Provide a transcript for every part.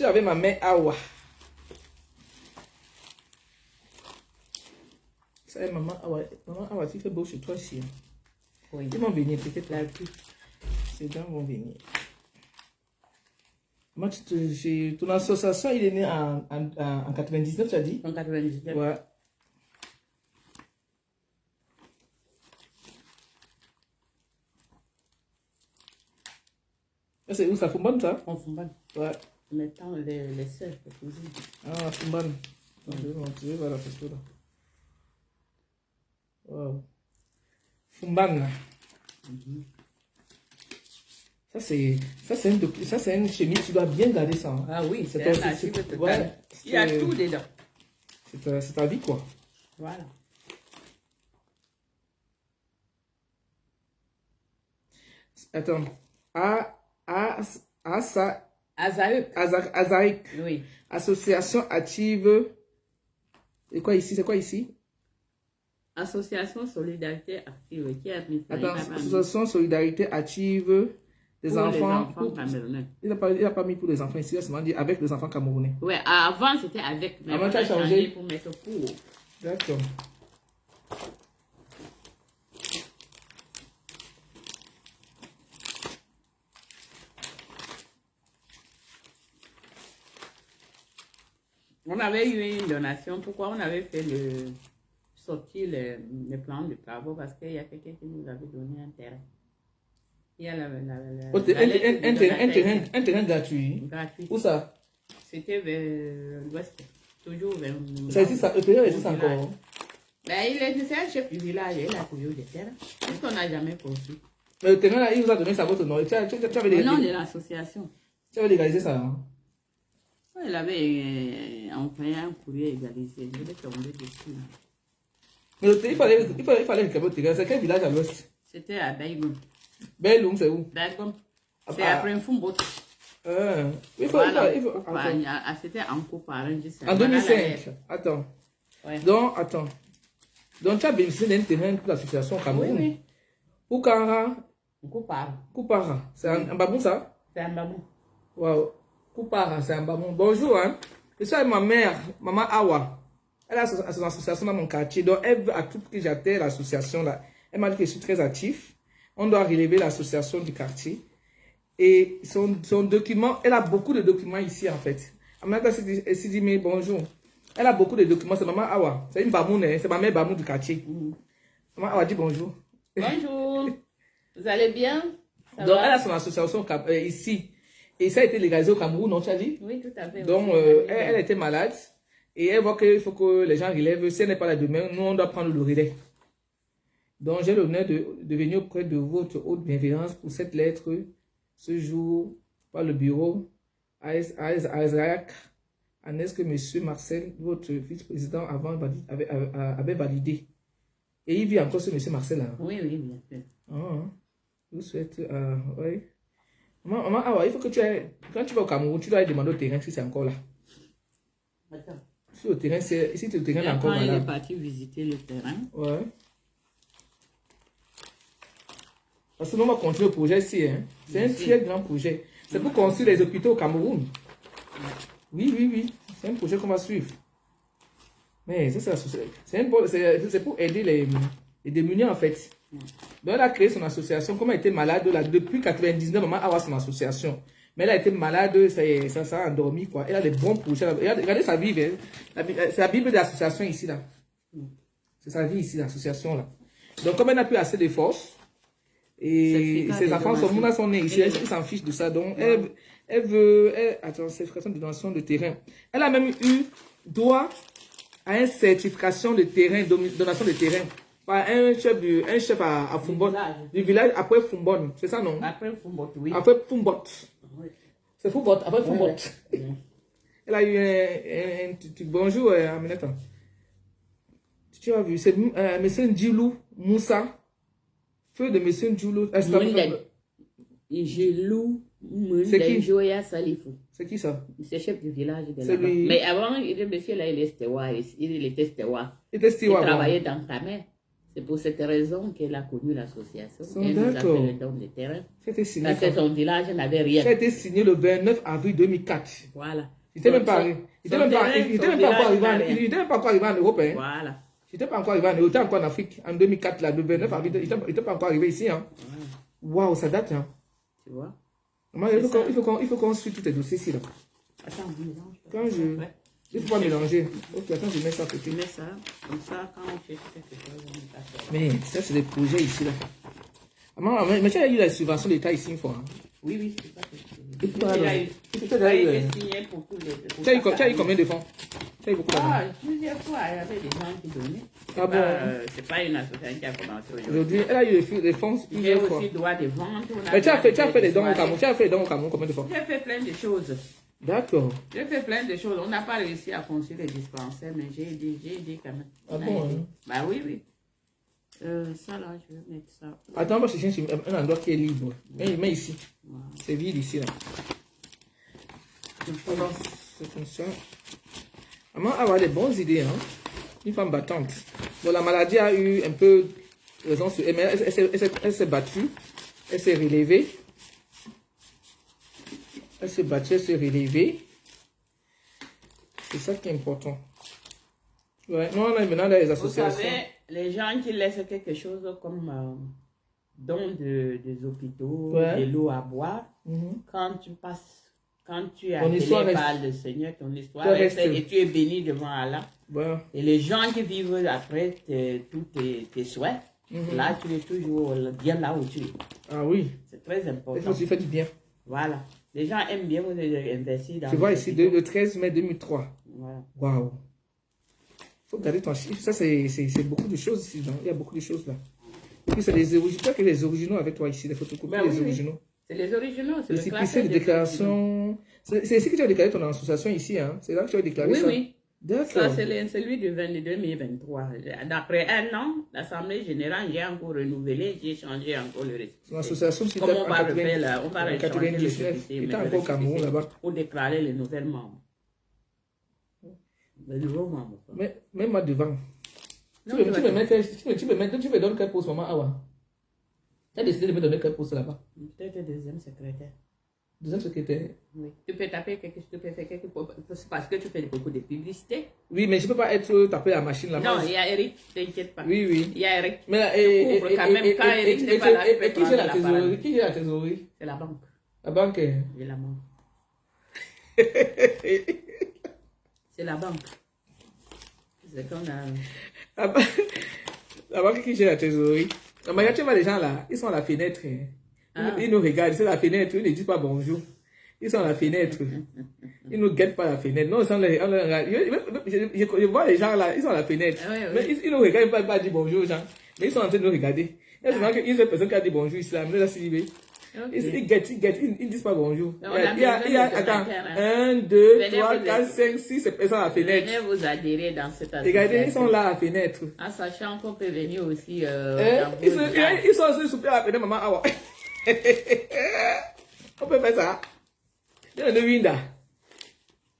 suis avec ma mère Awa. Ça est, maman Awa, tu fais beau chez toi ici. Oui. Ils vont venir, peut-être là. Ces dents vont venir. Moi, ton association, il est né en 99, tu as dit? En 99. Ouais. C'est où ça, Fumban, ça? En Fumban. Ouais. Maintenant, les sœurs, les cousines. Ah, Fumban. Je vais montrer, voilà la photo là. Wow. Fumban. Ça, c'est une chemise, tu dois bien garder ça. Hein. Ah oui, c'est un archive total. Il y a tout dedans. C'est ta vie, quoi. Voilà. Attends. Azaïk. Oui. Association active. Et quoi ici? C'est quoi ici? Association Solidarité Active. Qui a mis ça? Attends, Association Solidarité Active des enfants. Camerounais. Il n'a pas mis pour les enfants ici, il a seulement dit avec les enfants camerounais. Ouais, avant c'était avec. Mais avant tu as changé pour mettre pour. D'accord. On avait eu une donation. Pourquoi on avait fait sortir le plan de travaux? Parce qu'il y a quelqu'un qui nous avait donné un terrain. Il y a un terrain gratuit. Gratuit. Où ça? C'était vers l'ouest. Toujours vers. Ça existe, le terrain existe encore. Ben, il était un chef du village. Il a trouvé des terrains. Puisqu'on n'a jamais construit. Mais le terrain là, il vous a donné ça votre nom. Tu avais le nom de l'association. Tu avais légalisé ça, hein? Il avait envoyé un courrier égalisé. Je l'ai tombé dessus. Mais il fallait réclamer le terrain. C'est quel village à l'ouest? C'était à Baïgoum. Baïgoum, c'est où? Baïgoum. C'est après Fumbo. C'était en copain. En 2005. Attends. Ouais. Donc, tu as bénéficié d'un terrain pour l'association Cameroun. Oui. Pour Kara? Koupara. C'est un babou, ça? C'est un babou. Wow. Koupara, c'est un babou. Bonjour, hein. Je suis avec ma mère, maman Awa. Elle a son association dans mon quartier. Donc, elle veut à tout prix que j'atteigne l'association là. Elle m'a dit que je suis très actif. On doit relever l'association du quartier. Et son document, elle a beaucoup de documents ici, en fait. Elle s'est dit, mais bonjour. Elle a beaucoup de documents. C'est maman Awa. C'est une bamoune, c'est ma mère bamoune du quartier. Maman Awa dit bonjour. Bonjour. Vous allez bien? Donc, elle a son association ici. Et ça a été légalisé au Cameroun, non, tu as dit? Oui, tout à fait. Donc, elle était malade. Et elle voit qu'il faut que les gens relèvent. Si elle n'est pas là demain, nous, on doit prendre le relais. Donc, j'ai l'honneur de venir auprès de votre haute bienveillance pour cette lettre ce jour par le bureau à Isaac, en est-ce que M. Marcel, votre vice-président, avant avait validé. Et il vit encore ce M. Marcel là. Oui, bien sûr. Je vous souhaite. Oui. Maman, il faut que quand tu vas au Cameroun, tu dois aller demander au terrain si c'est encore là. Attends. Si le terrain, ici, le terrain est encore là. Il est parti visiter le terrain. Ouais. Parce que nous, on va continuer le projet ici. Hein. C'est un très grand projet. C'est pour construire les hôpitaux au Cameroun. Oui. C'est un projet qu'on va suivre. Mais c'est pour aider les démunis, en fait. Donc, elle a créé son association. Comme elle était malade, là, depuis 1999, maman a son association. Mais elle a été malade, ça a endormi, quoi. Elle a des bons projets. Regardez sa Bible. Hein. C'est la Bible de l'association ici, là. C'est sa vie ici, l'association, là. Donc, comme elle n'a plus assez de force, et ses enfants sont nés ici, elle s'en fiche de ça. Donc, elle veut... Attends, certification de donation de terrain. Elle a même eu droit à une certification de terrain, donation de terrain. Par un chef à Fumbot, du village après Fumbon. C'est ça, non? Après Fumbot, oui. Après Fumbot. Oui. C'est Fumbot, après Fumbot. Elle a eu un bonjour, Aminata. Tu as vu, c'est M. Ndjilou Moussa. Feu de M. Ndjilou. Ndjilou c'est qui? Joya Salifou. C'est qui ça? C'est chef du village de là-bas. Mais avant, le monsieur là, il était Stewa. Il était Stewa. Il était Stewa. Il travaillait dans Kamé. C'est pour cette raison qu'elle a connu l'association. Elle nous a fait D'accord. le don de terrain. C'était signé. Parce que son village n'avait rien. Ça a été signé le 29 avril 2004. Voilà. Il n'était même Son- pas son- arrivé. Il son n'était même pas terrain, il était son même pas encore village arrivé n'a en- rien. il était même pas encore arrivé en Europe. Hein. Voilà. Il n'était pas encore arrivé en Europe. Il était encore en Afrique en 2004, là, le 29 avril. Il n'était pas encore arrivé ici. Hein. Voilà. Waouh, ça date. Hein. Tu vois? Maman, il faut qu'on suive tous tes dossiers ici. Là. Attends, mélange. Quand je... Ouais. Il ne faut pas mélanger. Ok, attends, je mets ça à Tu côté. mets ça, comme ça, quand on cherche quelque chose, on est pas fait. Mais ça, c'est des projets ici. Là. Maman, mais tu as eu la subvention de l'État ici une fois. Hein. Oui, oui, c'est pas quelque chose. Il faut pas Il a aller. eu- Il faut il a aller, eu signé pour tous les... pour Tu as eu ça. combien de fonds? Tu as eu beaucoup d'argent. Ah, plusieurs fois, il y avait des gens qui donnaient. Ah bon? C'est pas une association qui a commencé aujourd'hui. Aujourd'hui, elle a eu les fonds J'ai plusieurs fois. aussi droit de vente. Mais tu as fait des dons au Cameroun. Tu as fait des dons au Cameroun combien de fois? J'ai fait plein de choses. D'accord. J'ai fait plein de choses. On n'a pas réussi à construire les dispensaires, mais j'ai aidé quand même. Ah On a bon, aidé. hein? Bah oui, oui. Ça là, je vais mettre ça. Attends, moi je cherche un endroit qui est libre. Mais ici. Voilà. C'est vide ici. Là. Alors, c'est comme ça. Maman a des bonnes idées. Hein? Une femme battante. Bon, la maladie a eu un peu raison sur elle, mais elle s'est battue. Elle s'est relevée. Elle s'est battue, elle s'est relevée. C'est ça qui est important. Ouais, non, on a maintenant des Vous associations. savez, les gens qui laissent quelque chose comme don des hôpitaux, Ouais. de l'eau à boire, Mhm. quand tu passes, quand tu es Ton appelé histoire reste. par le Seigneur, ton histoire Toi, reste reste. et tu es béni devant Allah. Ouais. Et les gens qui vivent après tous tes souhaits, Mhm. là tu es toujours bien là où tu es. Ah oui. C'est très Il important. faut que tu fasses du bien. Voilà. Les gens aiment bien vous investir dans Tu vois les ici, hôpitaux. le 13 mai 2003. Voilà. Waouh. Il faut garder ton chiffre. Ça, c'est beaucoup de choses ici. Il y a beaucoup de choses là. Et puis, c'est les originaux. Tu as que les originaux avec toi ici, les photocopies, Ben les oui, oui. originaux. C'est les originaux, c'est Les le CPC, classeur les des déclarations. C'est ici que tu as déclaré ton association ici. Hein? C'est là que tu as déclaré originaux. ça. Oui, oui. Ça, D'accord. c'est celui du 2023. D'après un an, l'Assemblée générale, j'ai encore renouvelé, j'ai changé encore le récipité. Ton association, c'est Comme on va refaire là, on va en rechanger le 99. récipité, Tu es mais le encore au Cameroun récipité, là-bas. pour déclarer les nouvelles membres. Les nouveaux membres. quoi. Mais mets-moi devant. Non, Tu tu me vas- tu me donnes quel poste, maman Awa? Tu as décidé de me donner quel poste là-bas? Peut-être deuxième secrétaire. Deuxième secrétaire. Oui. Tu peux taper quelque chose, tu peux faire quelque chose, parce que tu fais beaucoup de publicité. Oui, mais je ne peux pas être tapé à la machine là-bas. Non, il y a Eric, t'inquiète pas. Oui, oui. Il y a Eric. Mais Je couvre quand même. Quand Eric n'est pas là, je peux qui gère la prendre la trésorerie? parole. Qui gère la trésorerie? C'est la banque, La banque. évidemment. C'est la banque. C'est qu'on a... La ba- la banque qui gère la trésorerie. La manière, tu vois les gens là, ils sont à la fenêtre. Hein. Ah. Ils nous regardent, c'est la fenêtre, ils ne disent pas bonjour. Ils sont à la fenêtre. Ils ne nous guettent pas à la fenêtre. Non, on les regarde. Je vois les gens là, ils sont à la fenêtre. Ah oui, oui. Mais ils ne nous regardent pas dire bonjour aux gens. Mais ils sont en train de nous regarder. Il y a souvent une seule personne qui a dit bonjour ici, là, mais là, c'est Ok. ils guettent, ils ne disent pas bonjour. Mais on a besoin de attends, commentaires, 1, 2, Venez 3, vous 4, aider. 5, 6, ces personnes à la fenêtre. Venez vous adhérer dans cette association. Regardez, ils sont là à la fenêtre. En sachant qu'on peut venir aussi Hein? dans vos Ils villages. sont aussi souper à la fenêtre, maman. Awa. On peut faire ça. Il y a une winda.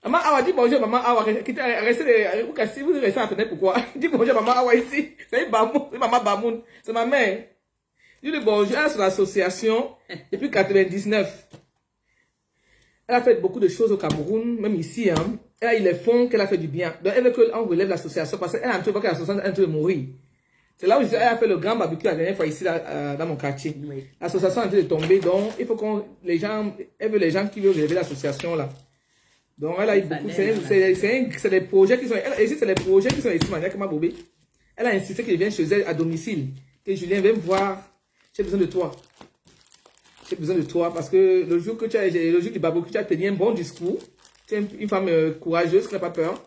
Maman Awa, dis bonjour, maman Awa. Restez vous restez à la fenêtre, pourquoi? Dis bonjour, maman Awa ici. C'est maman Bamoun. C'est ma mère. Dis bonjour, elle est sur l'association depuis 99. Elle a fait beaucoup de choses au Cameroun, même ici. Hein. Elle a eu les fonds qu'elle a fait du bien. Donc elle veut qu'on relève l'association parce qu'elle a un truc que l'association est en train de mourir. C'est là où elle a fait le grand barbecue la dernière fois ici là, dans mon quartier. Oui. L'association est en train de tomber, donc il faut qu'on les gens, elle veut les gens qui veulent relever l'association là. Donc elle a eu beaucoup, c'est des projets qui sont, ici c'est les projets qui sont ici, Mania Kama Bobé. Elle a insisté qu'il vienne chez elle à domicile, que Julien vienne me voir, j'ai besoin de toi. J'ai besoin de toi parce que le jour du barbecue, tu as tenu un bon discours. Tu es une femme courageuse qui n'a pas peur.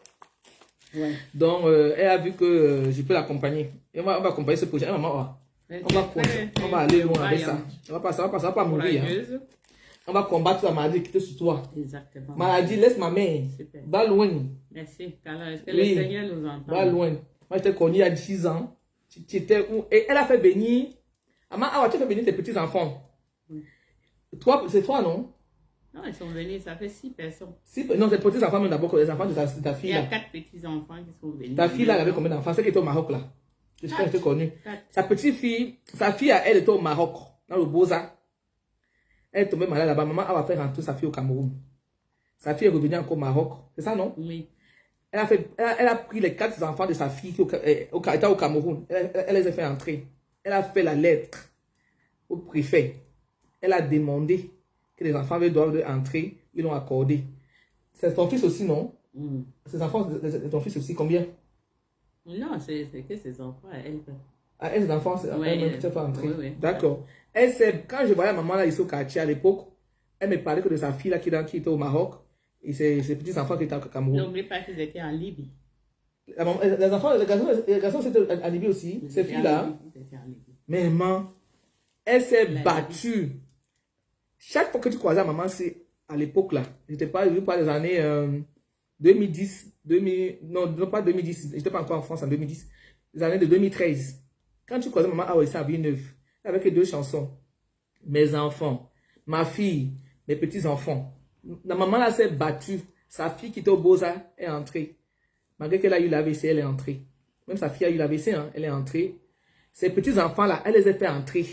Ouais. Donc, elle a vu que je peux l'accompagner. Et on va accompagner ce projet. Maman, on va aller loin avec ça. Ça va pas mourir. Hein. On va combattre la maladie qui te sur toi. Exactement. Maladie, laisse ma main. Super. Va loin. Merci. Alors, est-ce que Oui. le Seigneur nous entend? Va loin. Moi, je t'ai connu il y a 10 ans. Tu étais où? Et elle a fait venir. Maman, tu as fait venir tes petits-enfants. Toi, c'est toi, non? Non, ils sont venus, ça fait 6 personnes. Non, tes petits-enfants, mais d'abord, les enfants de ta Il fille. y a Là. 4 petits-enfants qui sont venus. Ta fille, là, elle avait combien d'enfants? C'est qui était au Maroc, là. quand j'étais connu. 4. Sa petite fille, sa fille, elle était au Maroc, dans le Beaux-Arts. Elle est tombée malade là-bas. Maman, elle va faire rentrer sa fille au Cameroun. Sa fille est revenue encore au Maroc. C'est ça, non? Oui. Elle a pris les 4 enfants de sa fille qui étaient au Cameroun. Elle les a fait entrer. Elle a fait la lettre au préfet. Elle a demandé que les enfants doivent entrer. Ils l'ont accordé. C'est ton fils aussi, non? Ces enfants, ton fils aussi, combien? Non, c'est que ses enfants, elle. Ah, elle, ses enfants, elle fait entrer. Oui. D'accord. Quand je voyais maman là ici au quartier à l'époque, elle me parlait que de sa fille là qui était au Maroc et ses petits enfants qui étaient au Cameroun. N'oublie pas qu'ils étaient en Libye. Les garçons c'était en Libye aussi. Ces filles là. Mais maman, elle s'est battue. Chaque fois que tu croisais maman, c'est à l'époque là. Je n'étais pas les années 2010, non pas 2010, je n'étais pas encore en France en 2010. Les années de 2013. Quand tu croisais maman à Villeneuve, avec les 2 chansons. Mes enfants, ma fille, mes petits-enfants. La maman là s'est battue. Sa fille qui était au Beaux-Arts est entrée. Malgré qu'elle a eu l'AVC, elle est entrée. Même sa fille a eu l'AVC, hein, elle est entrée. Ces petits-enfants là, elle les a fait entrer.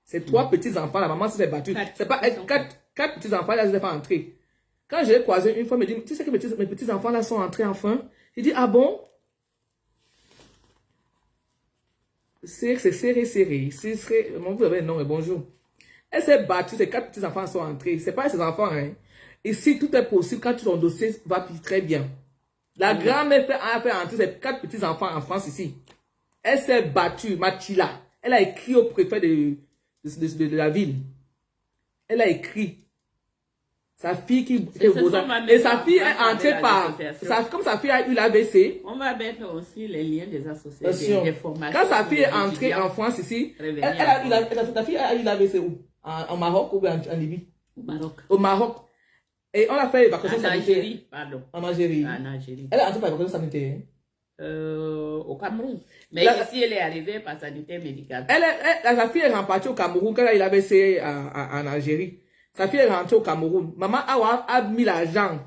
Ces 3 petits-enfants là, maman s'est battue. C'est pas 4 petits-enfants, elle les a fait entrer. Quand je l'ai croisé une fois, elle me dit, tu sais que mes petits-enfants là sont entrés enfin? J'ai dit, ah bon? C'est serré. Mon vous avez un nom et bonjour. Elle s'est battue, ces 4 petits-enfants sont entrés. C'est pas ses enfants, hein. Ici, tout est possible quand ton dossier va très bien. La grand-mère a fait entrer ses 4 petits-enfants en France ici. Elle s'est battue, Mathila. Elle a écrit au préfet de la ville. Elle a écrit. Sa fille qui est au Beaux-Arts. Et sa fille est entrée par... Comme sa fille a eu l'AVC. On va mettre aussi les liens des associations, des formations. Quand sa fille est entrée en France ici, ta fille a eu l'AVC où? En Maroc ou en Libye? Au Maroc. Au Maroc. Et on a fait évacuation sanitaire. En Algérie, pardon. En Algérie. En Algérie. Elle est entrée par évacuation sanitaire. Au Cameroun. Mais ici, elle est arrivée par sanitaire médicale. Sa fille est repartie au Cameroun quand elle a eu l'AVC en Algérie. Sa fille est rentrée au Cameroun. Maman a mis l'argent.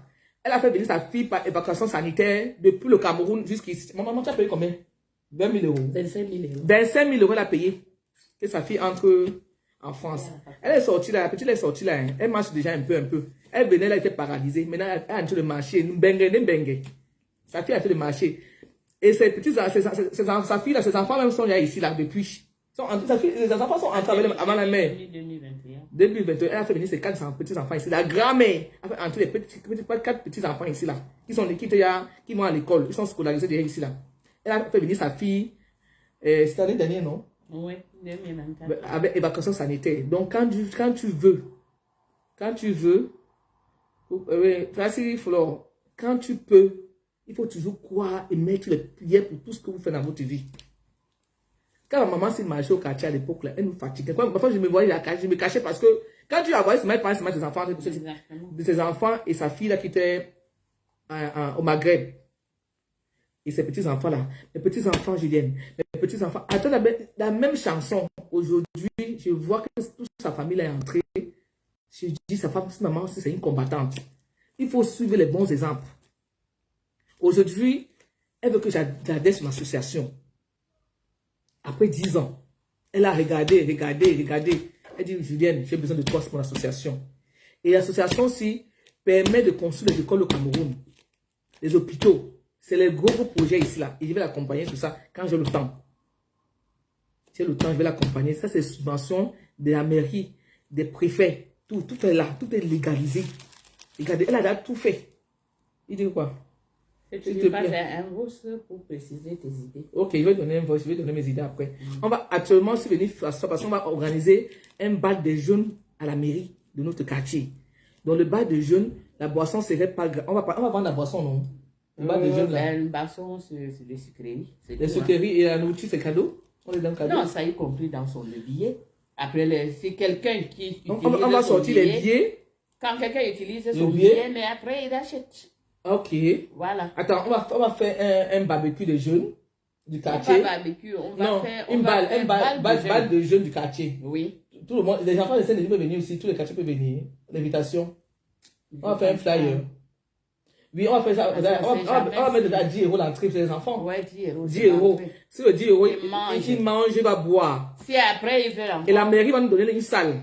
Elle a fait venir sa fille par évacuation sanitaire depuis le Cameroun jusqu'ici. Maman, tu as payé combien? 20 000 euros. 25 000 euros. 25 000 euros elle a payé. Que sa fille entre en France. Elle est sortie là, la petite est sortie là. Hein. Elle marche déjà un peu. Elle venait là, elle était paralysée. Maintenant, elle est en train de marcher. Sa fille a fait le marché. Et ses petits, sa fille là, ses enfants même sont là ici là depuis. Les enfants sont entrés avant la mère. 2021, elle a fait venir ses 4 petits-enfants ici. La grand-mère a fait entrer les 4 petits-enfants ici là. Qui vont à l'école. Ils sont scolarisés déjà ici là. Elle a fait venir sa fille. C'était l'année dernière, non? Oui, 2024. Avec évacuation sanitaire. Donc, quand tu veux, Francis Flore, quand tu peux, il faut toujours croire et mettre les prières pour tout ce que vous faites dans votre vie. Quand ma maman s'est marchée au quartier à l'époque, elle nous fatiguait. Parfois, je me voyais je me cachais parce que quand tu la voyais se mettre par ses enfants, de ses enfants et sa fille là qui était au Maghreb. Et ces petits-enfants-là, mes petits-enfants, Julienne, mes petits-enfants, attends la même chanson. Aujourd'hui, je vois que toute sa famille est entrée. Je dis, sa maman, c'est une combattante. Il faut suivre les bons exemples. Aujourd'hui, elle veut que j'adhère sur l'association. Après 10 ans, elle a regardé. Elle dit, Julienne, j'ai besoin de toi pour l'association. Et l'association aussi permet de construire les écoles au Cameroun, les hôpitaux. C'est les gros projets ici là. Et je vais l'accompagner sur ça quand j'ai le temps. J'ai le temps, je vais l'accompagner. Ça, c'est subvention de la mairie, des préfets. Tout est là. Tout est légalisé. Regardez, elle a déjà tout fait. Il dit quoi? Tu ne peux pas faire un voice pour préciser tes idées. Ok, je vais donner un voice, je vais donner mes idées après. On va actuellement se venir faire ça parce qu'on va organiser un bal des jeunes à la mairie de notre quartier. Dans le bal des jeunes, la boisson serait pas grave. On va vendre la boisson, non? Le bal des jeunes, là. Une boisson, c'est des sucreries. Les sucreries et la nourriture, c'est cadeau? On est dans le cadeau? Non, ça y est compris dans son billet. Après, c'est quelqu'un qui utilise on va sortir les billets. Quand quelqu'un utilise son billet, mais après, il achète. Ok. Voilà. Attends, on va faire un barbecue de jeunes du quartier. Pas barbecue, on va faire un bal de jeunes du quartier. Oui. Tout le monde, les enfants de Saint-Denis peuvent venir aussi, tous les quartiers peuvent venir. L'invitation. On va faire un flyer. Oui, on va faire ça. Parce que On c'est va jamais mettre à 10 € l'entrée pour les enfants. Ouais, 10 €. 10 €. Si le 10 €, Il mange. il va boire. Si après il veut encore. Et la mairie va nous donner une salle.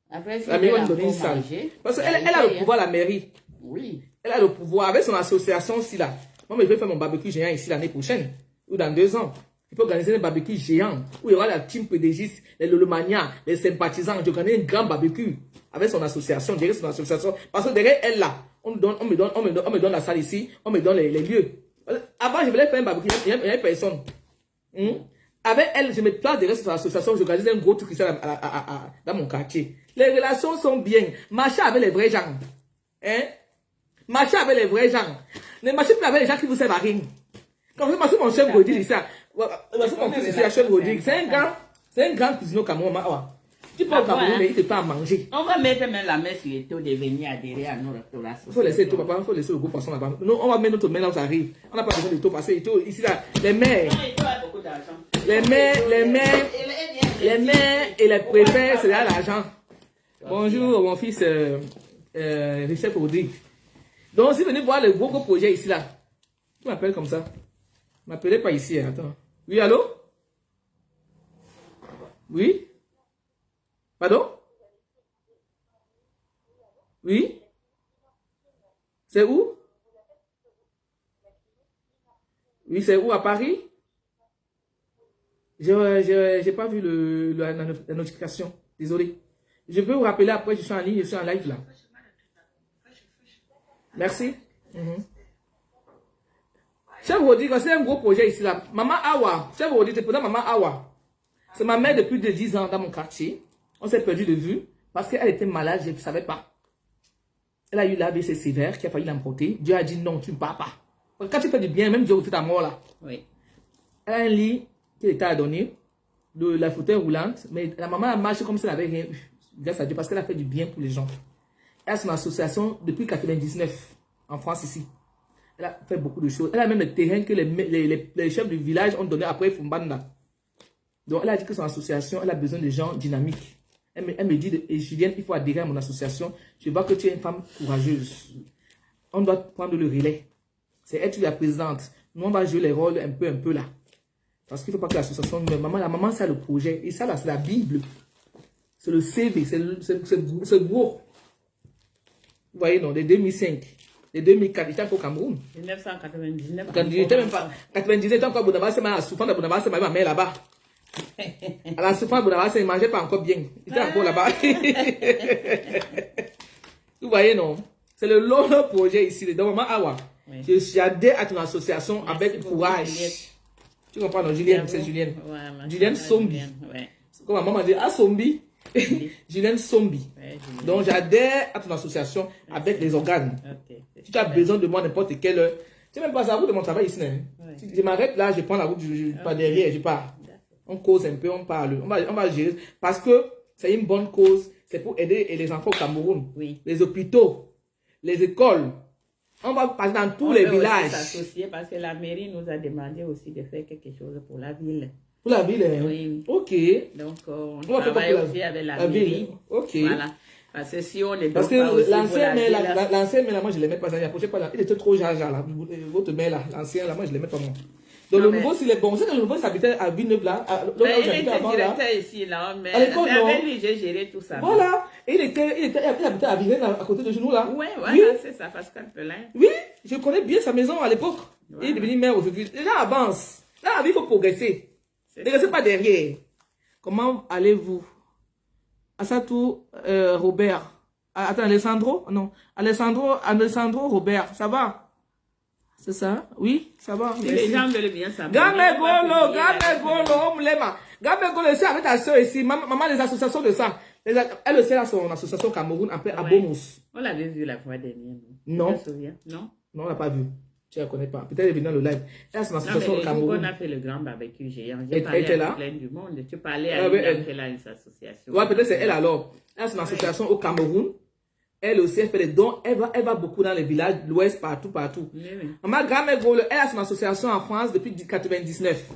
Après, si La mairie va nous donner une salle. Parce qu'elle a le pouvoir, la mairie. Oui. Elle a le pouvoir. Avec son association aussi là. Moi, je vais faire mon barbecue géant ici l'année prochaine. Ou dans 2 ans. Il peut organiser un barbecue géant. Où il y aura la team pédégiste, les Lolomania, les sympathisants. Je organise un grand barbecue. Avec son association. Derrière son association. Parce que derrière elle là, on me donne la salle ici. On me donne les lieux. Avant, je voulais faire un barbecue. Il n'y avait personne. Avec elle, je me place derrière son association. J'organise un gros truc ici dans mon quartier. Les relations sont bien. Marchez avec les vrais gens. Hein? Marchez avec les vrais gens. Ne marchez plus avec les gens qui vous servent à rien. Quand vous marchez mon chef Rodrigue ici, mon fils ici, chef Rodrigue, c'est un grand cuisinier au Cameroun. Tu peux au Cameroun, mais il te fait à manger. On va mettre même la main sur les taux de venir adhérer à nos restaurations. Il faut laisser le taux, papa, il faut laisser le gros poisson là-bas. Nous, on va mettre notre main là où ça arrive. On n'a pas besoin de taux parce que ici, là, les mères. Les mères et les préfets, c'est là l'argent. Bonjour, mon fils Richard Rodrigue. Donc, si vous venez voir le gros projet ici, là, tu m'appelles comme ça. Ne m'appelez pas ici, hein, attends. Oui, allô? Oui? Pardon? Oui? C'est où? Oui, c'est où, à Paris? J'ai pas vu la notification. Désolé. Je peux vous rappeler après, je suis en ligne, je suis en live là. Merci. Chef Rodrigue, c'est un gros projet ici là. Maman Awa, Chef Rodrigue, c'est pour Maman Awa. C'est ma mère depuis 10 ans dans mon quartier. On s'est perdu de vue parce qu'elle était malade, je ne savais pas. Elle a eu l'AVC sévère qui a failli l'emporter. Dieu a dit non, tu ne pars pas. Quand tu fais du bien, même Dieu vous fait ta mort là. Oui. Elle a un lit que l'État a donné, la fauteuil roulante, mais la maman a marché comme si elle n'avait rien eu. Grâce à Dieu, parce qu'elle a fait du bien pour les gens. Elle a son association depuis 1999 en France ici. Elle a fait beaucoup de choses. Elle a même le terrain que les chefs du village ont donné après Fumbanda. Donc elle a dit que son association, elle a besoin de gens dynamiques. Elle me dit, Julienne, il faut adhérer à mon association. Je vois que tu es une femme courageuse. On doit prendre le relais. C'est elle, tu es la présidente. Nous, on va jouer les rôles un peu là. Parce qu'il ne faut pas que l'association... La maman, c'est le projet. Et ça, là, c'est la Bible. C'est le CV. C'est gros. Vous voyez, non, de 2005. De 2004, j'étais encore au Cameroun. 1999. Quand j'étais même pas... 99, j'étais encore à Bounavassa, à la souffrance de Bounavassa, ma mère là-bas. À la souffrance de Bounavassa, il ne mangeait pas encore bien. J'étais encore là-bas. Vous voyez, non? C'est le long projet ici. Donc, maman Awa, j'adhère à ton association. Merci avec courage. Juliette. Tu comprends, non? Julienne, c'est Julienne. Ouais, Julienne Sombi. Ouais. Comme ma maman dit, ah, Sombi. Julienne Sombi. Ouais, donc, j'adhère à ton association avec les organes. Okay, si tu as besoin de moi n'importe quelle heure, tu sais même pas la route de mon travail ici. Hein? Ouais. Si je m'arrête là, je prends la route, je pars derrière, je pars. On cause un peu, on parle. On va gérer. Parce que c'est une bonne cause. C'est pour aider les enfants au Cameroun. Oui. Les hôpitaux, les écoles. On va passer dans tous les villages. S'associer parce que la mairie nous a demandé aussi de faire quelque chose pour la ville. Pour la ville, hein? Oui. Ok. Donc, on travaille aussi avec la mairie. Ok. Voilà. Parce que si on est parce que l'ancien maire là, moi je ne l'aimais pas. Il était trop jaja là. Votre maire là, l'ancien là, moi je ne l'aimais pas moi. Donc le nouveau, s'il est bon, c'est que le nouveau s'habitait à Villeneuve là. Il était directeur ici là, mais avec lui j'ai géré tout ça. Voilà. Et il habitait à Villeneuve à côté de chez nous là. Oui, voilà, c'est ça, Pascal Pelin. Oui, je connais bien sa maison à l'époque. Il est devenu maire aujourd'hui. Les gens avancent. Là, la vie, il faut progresser. Ne restez pas derrière. Comment allez-vous? Assatou Robert. Attends, Alessandro? Non. Alessandro Robert. Ça va? C'est ça? Oui, ça va. Si les gens veulent bien savoir. Gamegolo, c'est avec ta soeur ici. Maman, les associations de ça. Elle aussi a son association Cameroun appelée Abomous. On l'avait vu la fois dernière. Non. Tu te souviens? Non. Non, on l'a pas vu. Tu ne la connais pas. Peut-être elle est venue dans le live. Elle a son association au Cameroun. On a fait le grand barbecue géant. J'ai parlé avec plein du monde. Tu parlais à elle a une association. Ouais, peut-être c'est elle alors. Elle a son association au Cameroun. Elle aussi, elle fait des dons. Elle va beaucoup dans les villages, l'ouest, partout. Oui. Maman Gamegolo, elle a son association en France depuis 1999.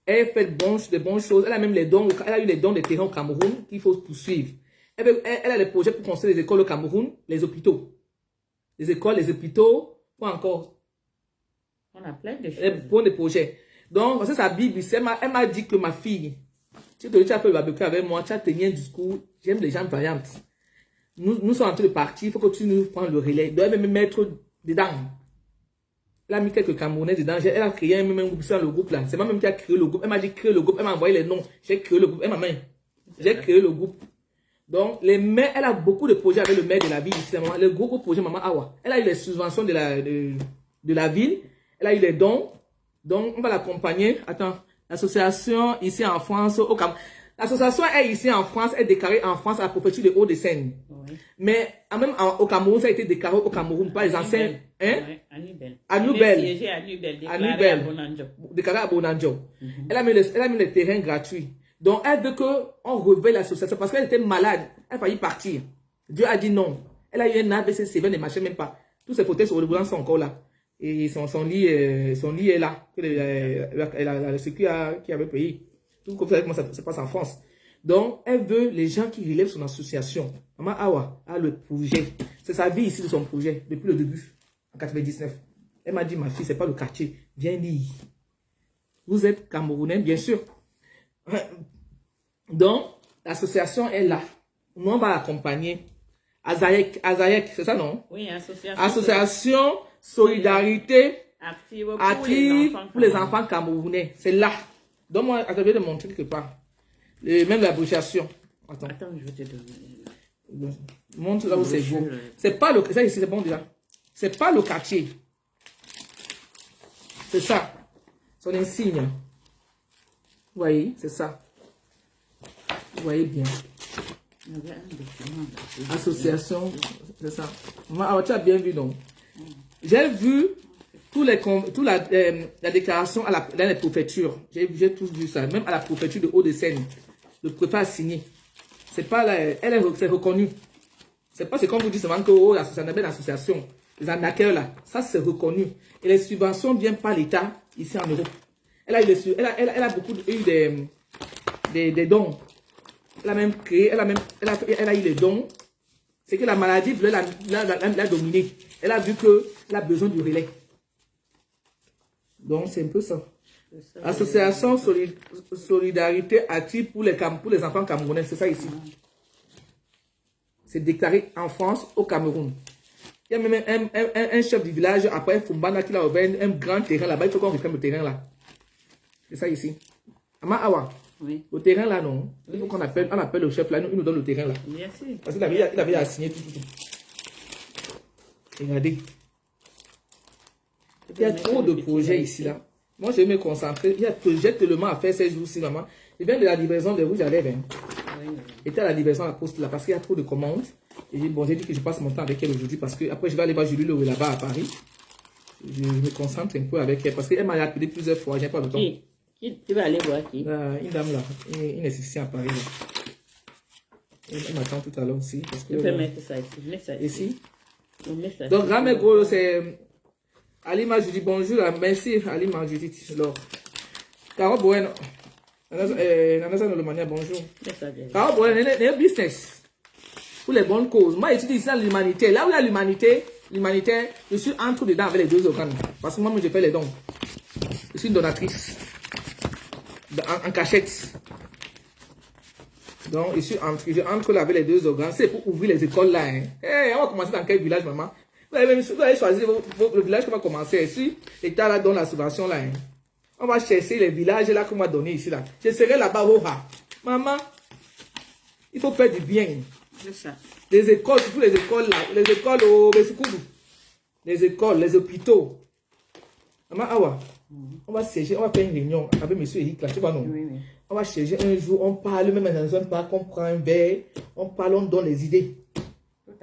Elle fait de bonnes choses. Elle a même les dons. Elle a eu les dons de terrain au Cameroun qu'il faut poursuivre. Elle a les projets pour construire les écoles au Cameroun, les hôpitaux. Les écoles, les hôpitaux, quoi encore? On a plein de choses. Pour des projets. Donc, parce que sa Bible, elle m'a dit que ma fille, tu as fait le barbecue avec moi, tu as tenu un discours, j'aime les gens vaillantes. Nous sommes en train de partir, il faut que tu nous prennes le relais. Elle doit même me mettre dedans. Elle a mis quelques Camerounais dedans. Elle a créé un groupe sur le groupe là. C'est moi-même qui a créé le groupe. Elle m'a dit créer le groupe. Elle m'a envoyé les noms. J'ai créé le groupe. Elle m'a mis. J'ai créé le groupe. Donc, les maires, elle a beaucoup de projets avec le maire de la ville ici. Le gros projet Maman Awa. Elle a eu les subventions de la ville. Elle a eu les dons. Donc, on va l'accompagner. Attends. L'association ici en France, au Cameroun. L'association est ici en France, est déclarée en France à la préfecture de Hauts-de-Seine. Oui. Mais même au Cameroun, ça a été déclaré au Cameroun par les anciens. Hein? À Nubel. Déclaré à Bonanjo. Elle a mis les terrains gratuits. Donc, elle veut qu'on révèle l'association parce qu'elle était malade. Elle a failli partir. Dieu a dit non. Elle a eu un AVC sévère, ne marchait même pas. Tous ses fauteuils sur le boulot sont encore là. Et son lit est là. Le sécurité qui avait payé. Tout comme ça, comment ça se passe en France. Donc, elle veut les gens qui relèvent son association. Maman Awa a le projet. C'est sa vie ici de son projet, depuis le début, en 99. Elle m'a dit, ma fille, c'est pas le quartier. Viens lire. Vous êtes Camerounais, bien sûr. Donc, l'association est là. Nous, on va l'accompagner. Azayek, c'est ça, non? Oui, Association Solidarité active pour les enfants camerounais. C'est là. Donc, moi, je vais te montrer quelque part. Même l'abréviation. Attends, je vais te donner. Montre là où c'est beau. C'est pas le... Ça ici, c'est bon déjà. C'est pas le quartier. C'est ça. Son insigne. Vous voyez, c'est ça. Vous voyez bien. Association, c'est ça. Tu as bien vu, donc. J'ai vu la déclaration dans les préfectures. J'ai tous vu ça. Même à la préfecture de Hauts-de-Seine. Le préfet a signé. C'est pas là, c'est reconnu. C'est pas, c'est comme vous dites, c'est vraiment que l'association, une association. Les arnaqueurs là, ça c'est reconnu. Et les subventions viennent par l'État ici en Europe. Elle a beaucoup eu des dons. Elle a même créé, elle a eu les dons. C'est que la maladie voulait la dominer. Elle a vu qu'elle a besoin du relais. Donc c'est un peu ça. Association Solidarité active pour les enfants camerounais. C'est ça ici. C'est déclaré en France, au Cameroun. Il y a même un chef du village, après Fumbana, qui a ouvert un grand terrain là-bas. Il faut qu'on réclame le terrain là. C'est ça ici. Ama Awa. Oui. Le terrain là, non. Il faut qu'on appelle le chef là, il nous donne le terrain là. Bien sûr. Parce qu'il avait assigné tout. Regardez. Il y a trop de projets ici là. Moi, je vais me concentrer. J'ai tellement à faire ces jours-ci, maman. Je viens de la livraison de rouge à lèvres. J'étais à la livraison à la poste là parce qu'il y a trop de commandes. Et bon, j'ai dit que je passe mon temps avec elle aujourd'hui parce que après je vais aller voir Julie là-bas à Paris. Je me concentre un peu avec elle parce qu'elle m'a appelé plusieurs fois. J'ai pas le temps. Tu vas aller voir qui? Une dame là, une esthéticienne à Paris là. Elle m'attend tout à l'heure aussi. Parce que, tu peux mettre ça ici. Mets ça ici. Ça donc, grand gros, c'est Alima Judith. Bonjour, merci Alima Judith. Alors, Caro Bueno. Nanasa Nolomania, bonjour. Caro Bueno, c'est un business pour les bonnes causes. Moi, j'étudie ici dans l'humanité. Là où il y a l'humanité, je suis entre dedans avec les deux organes. Parce que moi, je fais les dons. Je suis une donatrice. En cachette. Donc, je entre là avec les deux organes. C'est pour ouvrir les écoles là. Hein. Hey, on va commencer dans quel village, maman? Vous allez choisir le village qu'on va commencer. Si l'État là donne la subvention là. Hein. On va chercher les villages là qu'on va donner ici là. Je serai là-bas. Maman, il faut faire du bien. C'est ça. Les écoles, surtout les écoles là. Les écoles au Besoukoudou. Les écoles, les hôpitaux. Maman, Awa. On va siéger, on va faire une réunion avec M. Eric là, tu vois non? Oui. On va siéger un jour, on parle même dans un parc, on prend un verre, on parle, on donne les idées.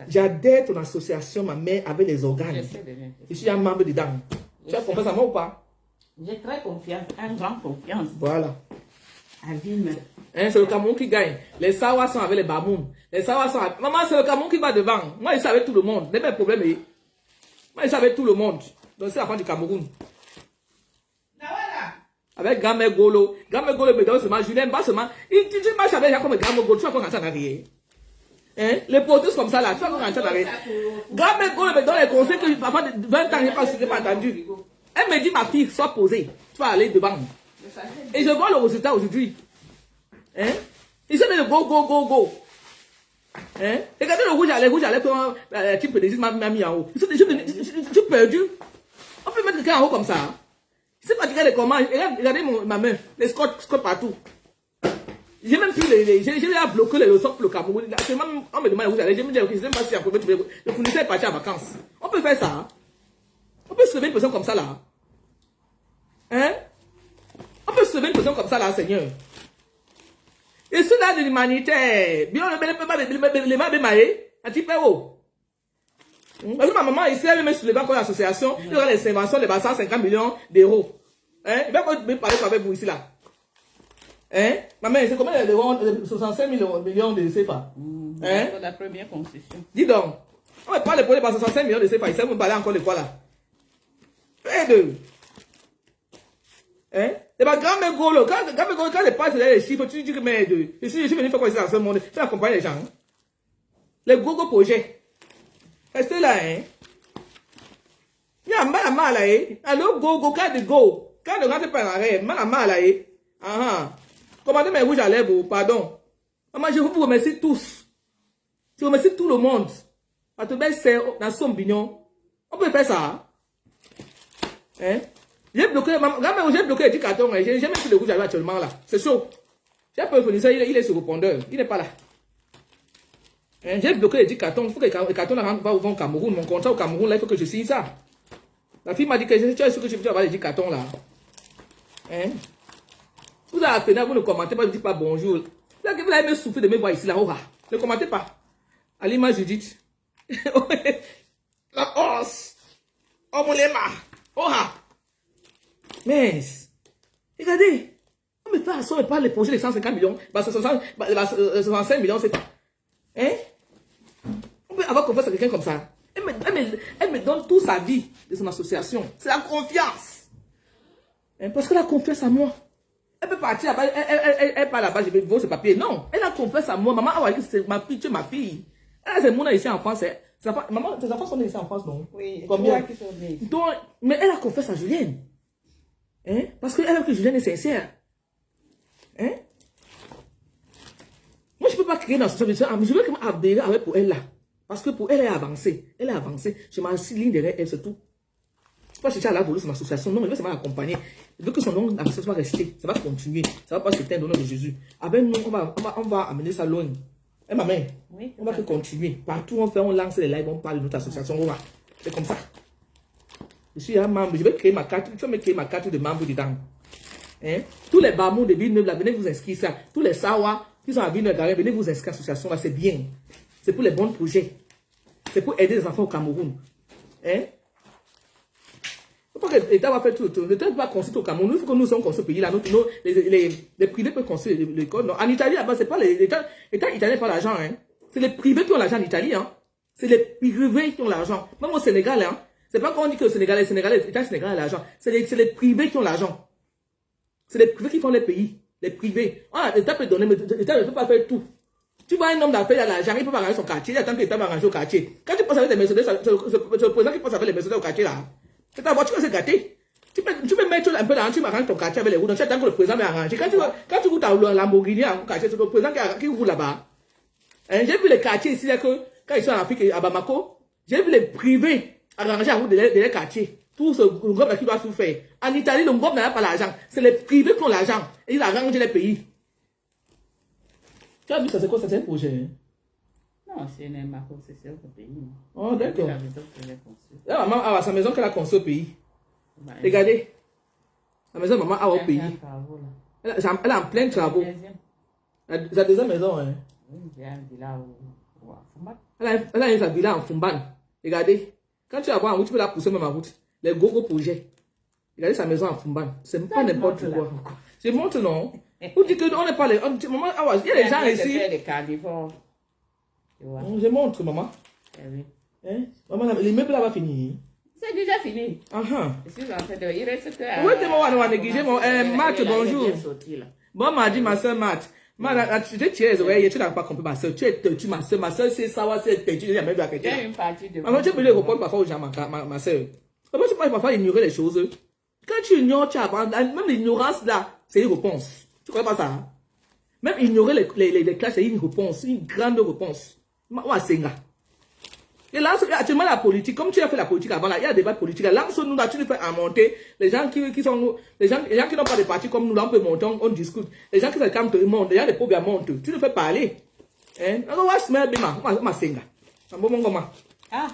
J'adhère ton association, ma mère, avec les organes. Je suis un membre dedans. Tu as confiance en moi ou pas? J'ai très confiance, une grande confiance. Voilà. Hein, c'est le Cameroun qui gagne. Les Sawa sont avec les Bamoun. Les Sawa sont avec... Maman, c'est le Cameroun qui va devant. Moi, je suis avec tout le monde. Les mêmes problèmes. Moi, je suis avec tout le monde. Donc, c'est la fin du Cameroun. Avec Gamé Golo. Gamé Golo me donne seulement, Julien, pas seulement. Tu marches avec Jacob Gamé Golo, tu vas commencer en arrière. Hein? Les produits comme ça là, tu vas quand tu arrêtes. Grand-mère Go me donne les conseils que papa de 20 ans, je n'ai pas entendu. Elle me dit, ma fille, sois posée. Tu vas aller devant. Et je vois le résultat aujourd'hui. Hein? Ils sont de go. Hein? Regardez le rouge à lèvres, tu peux dire, m'a mis en haut. Je suis perdu. On peut mettre quelqu'un en haut comme ça. Je sais pas regarder comment. Regardez ma main, les scotch partout. J'ai même plus j'ai bloqué les leçons pour le Cameroun. On me demande où j'allais. Je me dis, ok, je ne sais pas si après le fournisseur est parti en vacances. On peut faire ça. On peut sauver une personne comme ça là. Hein? On peut sauver une personne comme ça là, Seigneur. Et cela de l'humanité, bien on ne peut pas un petit peu haut. Parce que ma maman ici, elle me soulever encore l'association, il y aura les inventions de 150 millions d'euros. Hein? Il va me parler avec vous ici là. Hein? Maman, c'est combien de 65 millions de CFA? Hein? C'est la première concession. Dis donc, on va parler pour les 65 millions de CFA, ici, vous me parlez encore de quoi là? Deux. Hein? Et ma grand-mère Golo, quand elle passe les chiffres, tu dis que mais deux. Je suis venu faire quoi ici dans ce monde? Tu accompagnes les gens. Hein? Les Gogo projets. Restez là, hein? Il y a mal là, hein? Alors, go, quand de go. Quand ne rentre pas en arrêt, mal là, hein? Ah, commandez mes rouges à lèvres, pardon. Maman, je vous remercie tous. Je remercie tout le monde. À te belle sœur, dans son bignon. On peut faire ça. Hein? J'ai bloqué les 10 cartons. J'ai même plus de rouge à lèvres actuellement là. C'est chaud. J'ai pas le fournisseur, il est sur le répondeur. Il n'est pas là. Hein? J'ai bloqué les 10 cartons. Il faut que les cartons vont au Cameroun. Mon contrat au Cameroun, là, il faut que je signe ça. La fille m'a dit que tu es sûr que je vais avoir les 10 cartons là. Hein? Vous avez appelé, vous ne commentez pas, vous ne dites pas bonjour. Là, vous allez me souffler de me voir ici, là, ne commentez pas. À l'image Judith. La os. Oh, mon lema. Mais, regardez. On me fait à ça, pas les projets de 150 millions. 65 millions, c'est pas. Hein? On peut avoir confiance à quelqu'un comme ça. Elle me donne toute sa vie de son association. C'est la confiance. Hein? Parce que la confiance à moi. Elle peut partir là-bas, elle part là-bas, je vais voir ce papier. Non, elle a confiance à moi. Maman, c'est ma fille, tu es ma fille. Elle, c'est mon ici en France. Maman, tes enfants sont nés ici en France, non? Oui, combien qui sont nés. Donc, mais elle a confiance à Julienne. Hein? Parce qu'elle a que Julienne est sincère. Hein? Moi, je ne peux pas créer dans ce sens. Je veux qu'elle m'adhère avec pour elle là. Parce que pour elle, elle est avancée. Elle est avancée. Je m'en suis ligne derrière elle, c'est tout. Je ne vais pas chercher à la voler son association. Non, mais ça va l'accompagner. Je veux que son nom d'association va rester. Ça va continuer. Ça ne va pas s'éteindre au nom de Jésus. Avec nous, on va amener ça loin. Eh, ma mère, oui, on va continuer. Partout où on fait, on lance les lives, on parle de notre association. C'est comme ça. Je suis un membre. Je vais créer ma carte. Je vais me créer ma carte de membre dedans. Hein? Tous les bamous de Villeneuve, là, venez vous inscrire ça. Tous les Sawa qui sont à Villeneuve, venez vous inscrire à l'association. C'est bien. C'est pour les bons projets. C'est pour aider les enfants au Cameroun. Hein? Pourquoi l'État va faire tout le tour? L'État va construire au Cameroun. Il faut que nous sommes construits au pays là. Les privés peuvent construire l'école. En Italie, là-bas, c'est pas l'État italien n'a pas l'argent. Hein. C'est les privés qui ont l'argent en Italie. Hein. C'est les privés qui ont l'argent. Même au Sénégal, hein. C'est pas qu'on dit que le Sénégal, l'État sénégalais a l'argent. C'est les privés qui ont l'argent. C'est les privés qui font les pays. Les privés. L'État peut donner, mais l'État ne peut pas faire tout. Tu vois un homme d'affaires, il a l'argent, il peut pas arranger son quartier. Il attend que l'État va arranger au quartier. Quand tu passes avec des Mercedes, c'est le président qui passe avec les Mercedes au quartier là. C'est ta voiture qui s'est gâtée. Tu peux mettre un peu d'argent, tu m'arranges ton quartier avec les roues. Donc tu attends que le président va arranger. Quand tu roules ta Lamborghini à un quartier, c'est le président qui roule là-bas. Hein, j'ai vu les quartiers ici, là, quand ils sont en Afrique, à Bamako, j'ai vu les privés arranger la route de les quartiers. Tout ce groupe qui doit tout faire. En Italie, le groupe n'a pas l'argent. C'est les privés qui ont l'argent. Et ils arrangent les pays. Tu as vu ça, c'est quoi? C'est un projet. Hein? Non, c'est ma concession au pays. Oh, d'accord. La maison qu'elle a conçue. La maman a sa maison qu'elle a construite au pays. Bah, regardez. La maison de maman a au pays. Elle est en plein travaux. Sa deuxième maison. Hein. Oui, j'ai un villa au Fumban. Elle a une villa en Fumban. Regardez. Quand tu vas voir en route, tu peux la pousser même en route. Les gros projets. Regardez sa maison en Fumban. C'est pas n'importe quoi. Je montre, non. Vous dites qu'on n'est pas les. Maman, il y a des gens ici. Les carnivores. Je montre, maman. Oui. Hein? Maman, l'immeuble là va finir. C'est déjà fini. Je suis en train de. Il reste que. Oui, c'est moi, on va négliger mon. Marthe, bonjour. Bon, m'a dit ma soeur Marthe. Tu t'es tiré les oreilles, tu n'as pas compris ma soeur. Tu es têtu, ma soeur. Ma soeur, c'est ça, c'est têtu. Il y a même vu à quelqu'un. Il y a une partie de... Maman, tu peux les répondre parfois aux gens, ma soeur. Comment tu peux parfois ignorer les choses? Quand tu ignores, tu apprends. Même l'ignorance, là, c'est une réponse. Tu connais pas ça? Hein? Même ignorer les classes, c'est une réponse. Une grande réponse. Et là, actuellement, la politique, comme tu as fait la politique avant, là, il y a des débats politiques. Là, nous, là, tu nous fais à monter. Les gens qui sont, les gens qui n'ont pas de parti comme nous, là, on peut monter, on discute. Les gens qui se calment, ils montent. Les gens, les pauvres, montent. Tu nous fais parler. Hein? Alors, on va se mettre, ma senga. Ah,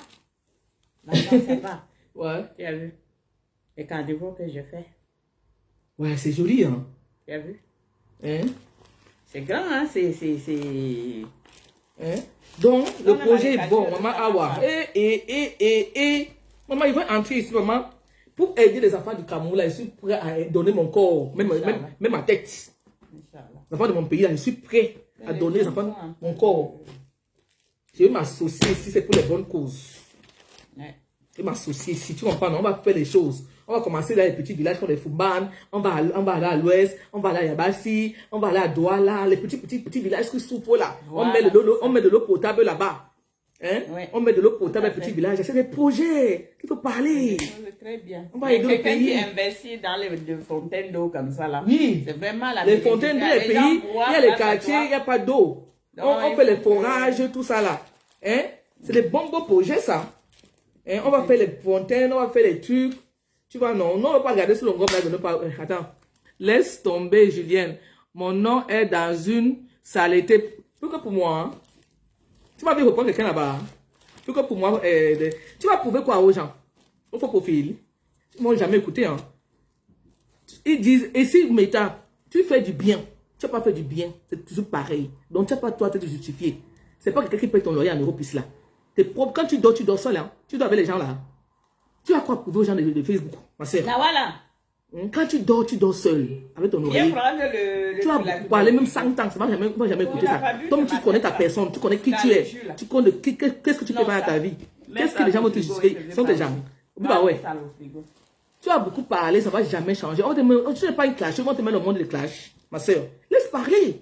maintenant, ça va. Ouais. Tu as vu les carnivores que je fais. Ouais, c'est joli, hein. Tu as vu? Hein? C'est grand, hein? C'est... Hein? Donc, le projet est bon, maman Awa. Maman, il va entrer ici, maman. Pour aider les enfants du Cameroun, là, je suis prêt à donner mon corps, même ma tête. Les enfants de mon pays, là, je suis prêt à donner les enfants mon corps. Je vais m'associer ici, c'est pour les bonnes causes. Je vais m'associer ici, tu comprends? On va faire les choses. On va commencer dans les petits villages comme les Fouban, on va aller à l'ouest, on va aller à Yabassi, on va aller à Douala, les petits villages qui souffrent là. Voilà. On met de l'eau potable là-bas. Hein? Ouais. On met de l'eau potable dans les petits villages. C'est des projets qu'il faut parler. Très bien. On va aider le pays. Quelqu'un qui investit dans les fontaines d'eau comme ça là. Oui. C'est vraiment la les fontaines d'eau, les pays, il y a les quartiers, il n'y a pas d'eau. On fait les forages, tout ça là. Hein? C'est des bons projets ça. Hein? On va faire les fontaines, on va faire les trucs. Tu vois, non, on ne va pas regarder sur le groupe là, de ne pas... Attends. Laisse tomber, Julienne. Mon nom est dans une saleté. Pourquoi pour moi, hein? Tu vas venir reprendre quelqu'un là-bas. Pourquoi pour moi, tu vas prouver quoi aux gens? Il faut profil. Ils ne m'ont jamais écouté, hein. Ils disent, et si, Meta, tu fais du bien, tu n'as pas fait du bien, c'est toujours pareil. Donc, tu n'as pas toi à te justifier. C'est pas quelqu'un qui paye ton loyer en Europe, ici là. T'es propre. Quand tu dors seul, hein. Tu dors avec les gens là. Tu as quoi prouver aux gens de Facebook, ma soeur? Là, voilà. Quand tu dors seul, avec ton oreille. Tu vas parler même 100 ans, ça ne va jamais écouter ça. Comme tu connais ta personne, tu connais qui tu es, tu connais qu'est-ce que tu peux faire dans ta vie. Qu'est-ce que les gens vont te justifier? Ce sont tes gens. Oui, bah ouais. Tu as beaucoup parlé, ça ne va jamais changer. Tu n'es pas une clash, ils vont te mettre au monde de clash, ma soeur. Laisse parler.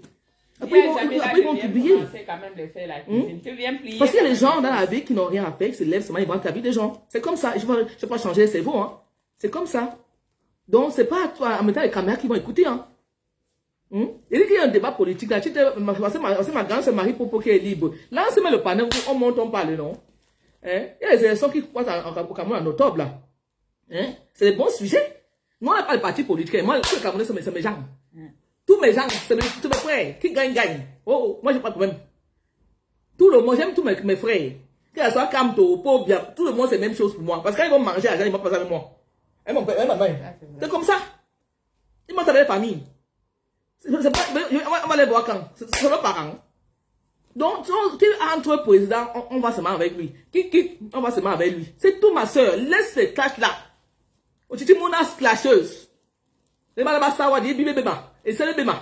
Après, ils vont t'oublier. Parce qu'il y a des gens dans la vie qui n'ont rien à faire, qui se lèvent seulement, ils vont ta vie des gens. C'est comme ça. Je ne vais pas changer le cerveau. Hein. C'est comme ça. Donc, ce n'est pas toi, en mettant les caméras qui vont écouter. Hein. Il dit qu'il y a un débat politique. Là, ma grande sœur Marie-Popo qui est libre. Là, on se met le panel, on monte, on parle, non? Hein? Il y a les élections qui passent au Cameroun en octobre. Là. Hein? C'est des bons sujets. Nous, on n'a pas de parti politique. Moi, le Cameroun, c'est mes gens. Tous mes gens, c'est mes frères qui gagnent. Oh, moi, j'ai pas de problème. Tout le monde, j'aime tous mes frères. Que ce soit Camto, Pobia, tout le monde, c'est la même chose pour moi. Parce que quand ils vont manger, ils vont passer avec moi. C'est comme ça. Ils m'ont avec la famille. On va les voir quand. C'est leurs parents. Donc, entre président, on va se mettre avec lui. On va se mettre avec lui. C'est tout, ma soeur. Laisse ces clashs là. Tu dis, mon as clasheuse. Les malabassawa, dit, bibébéba. Et c'est le béma.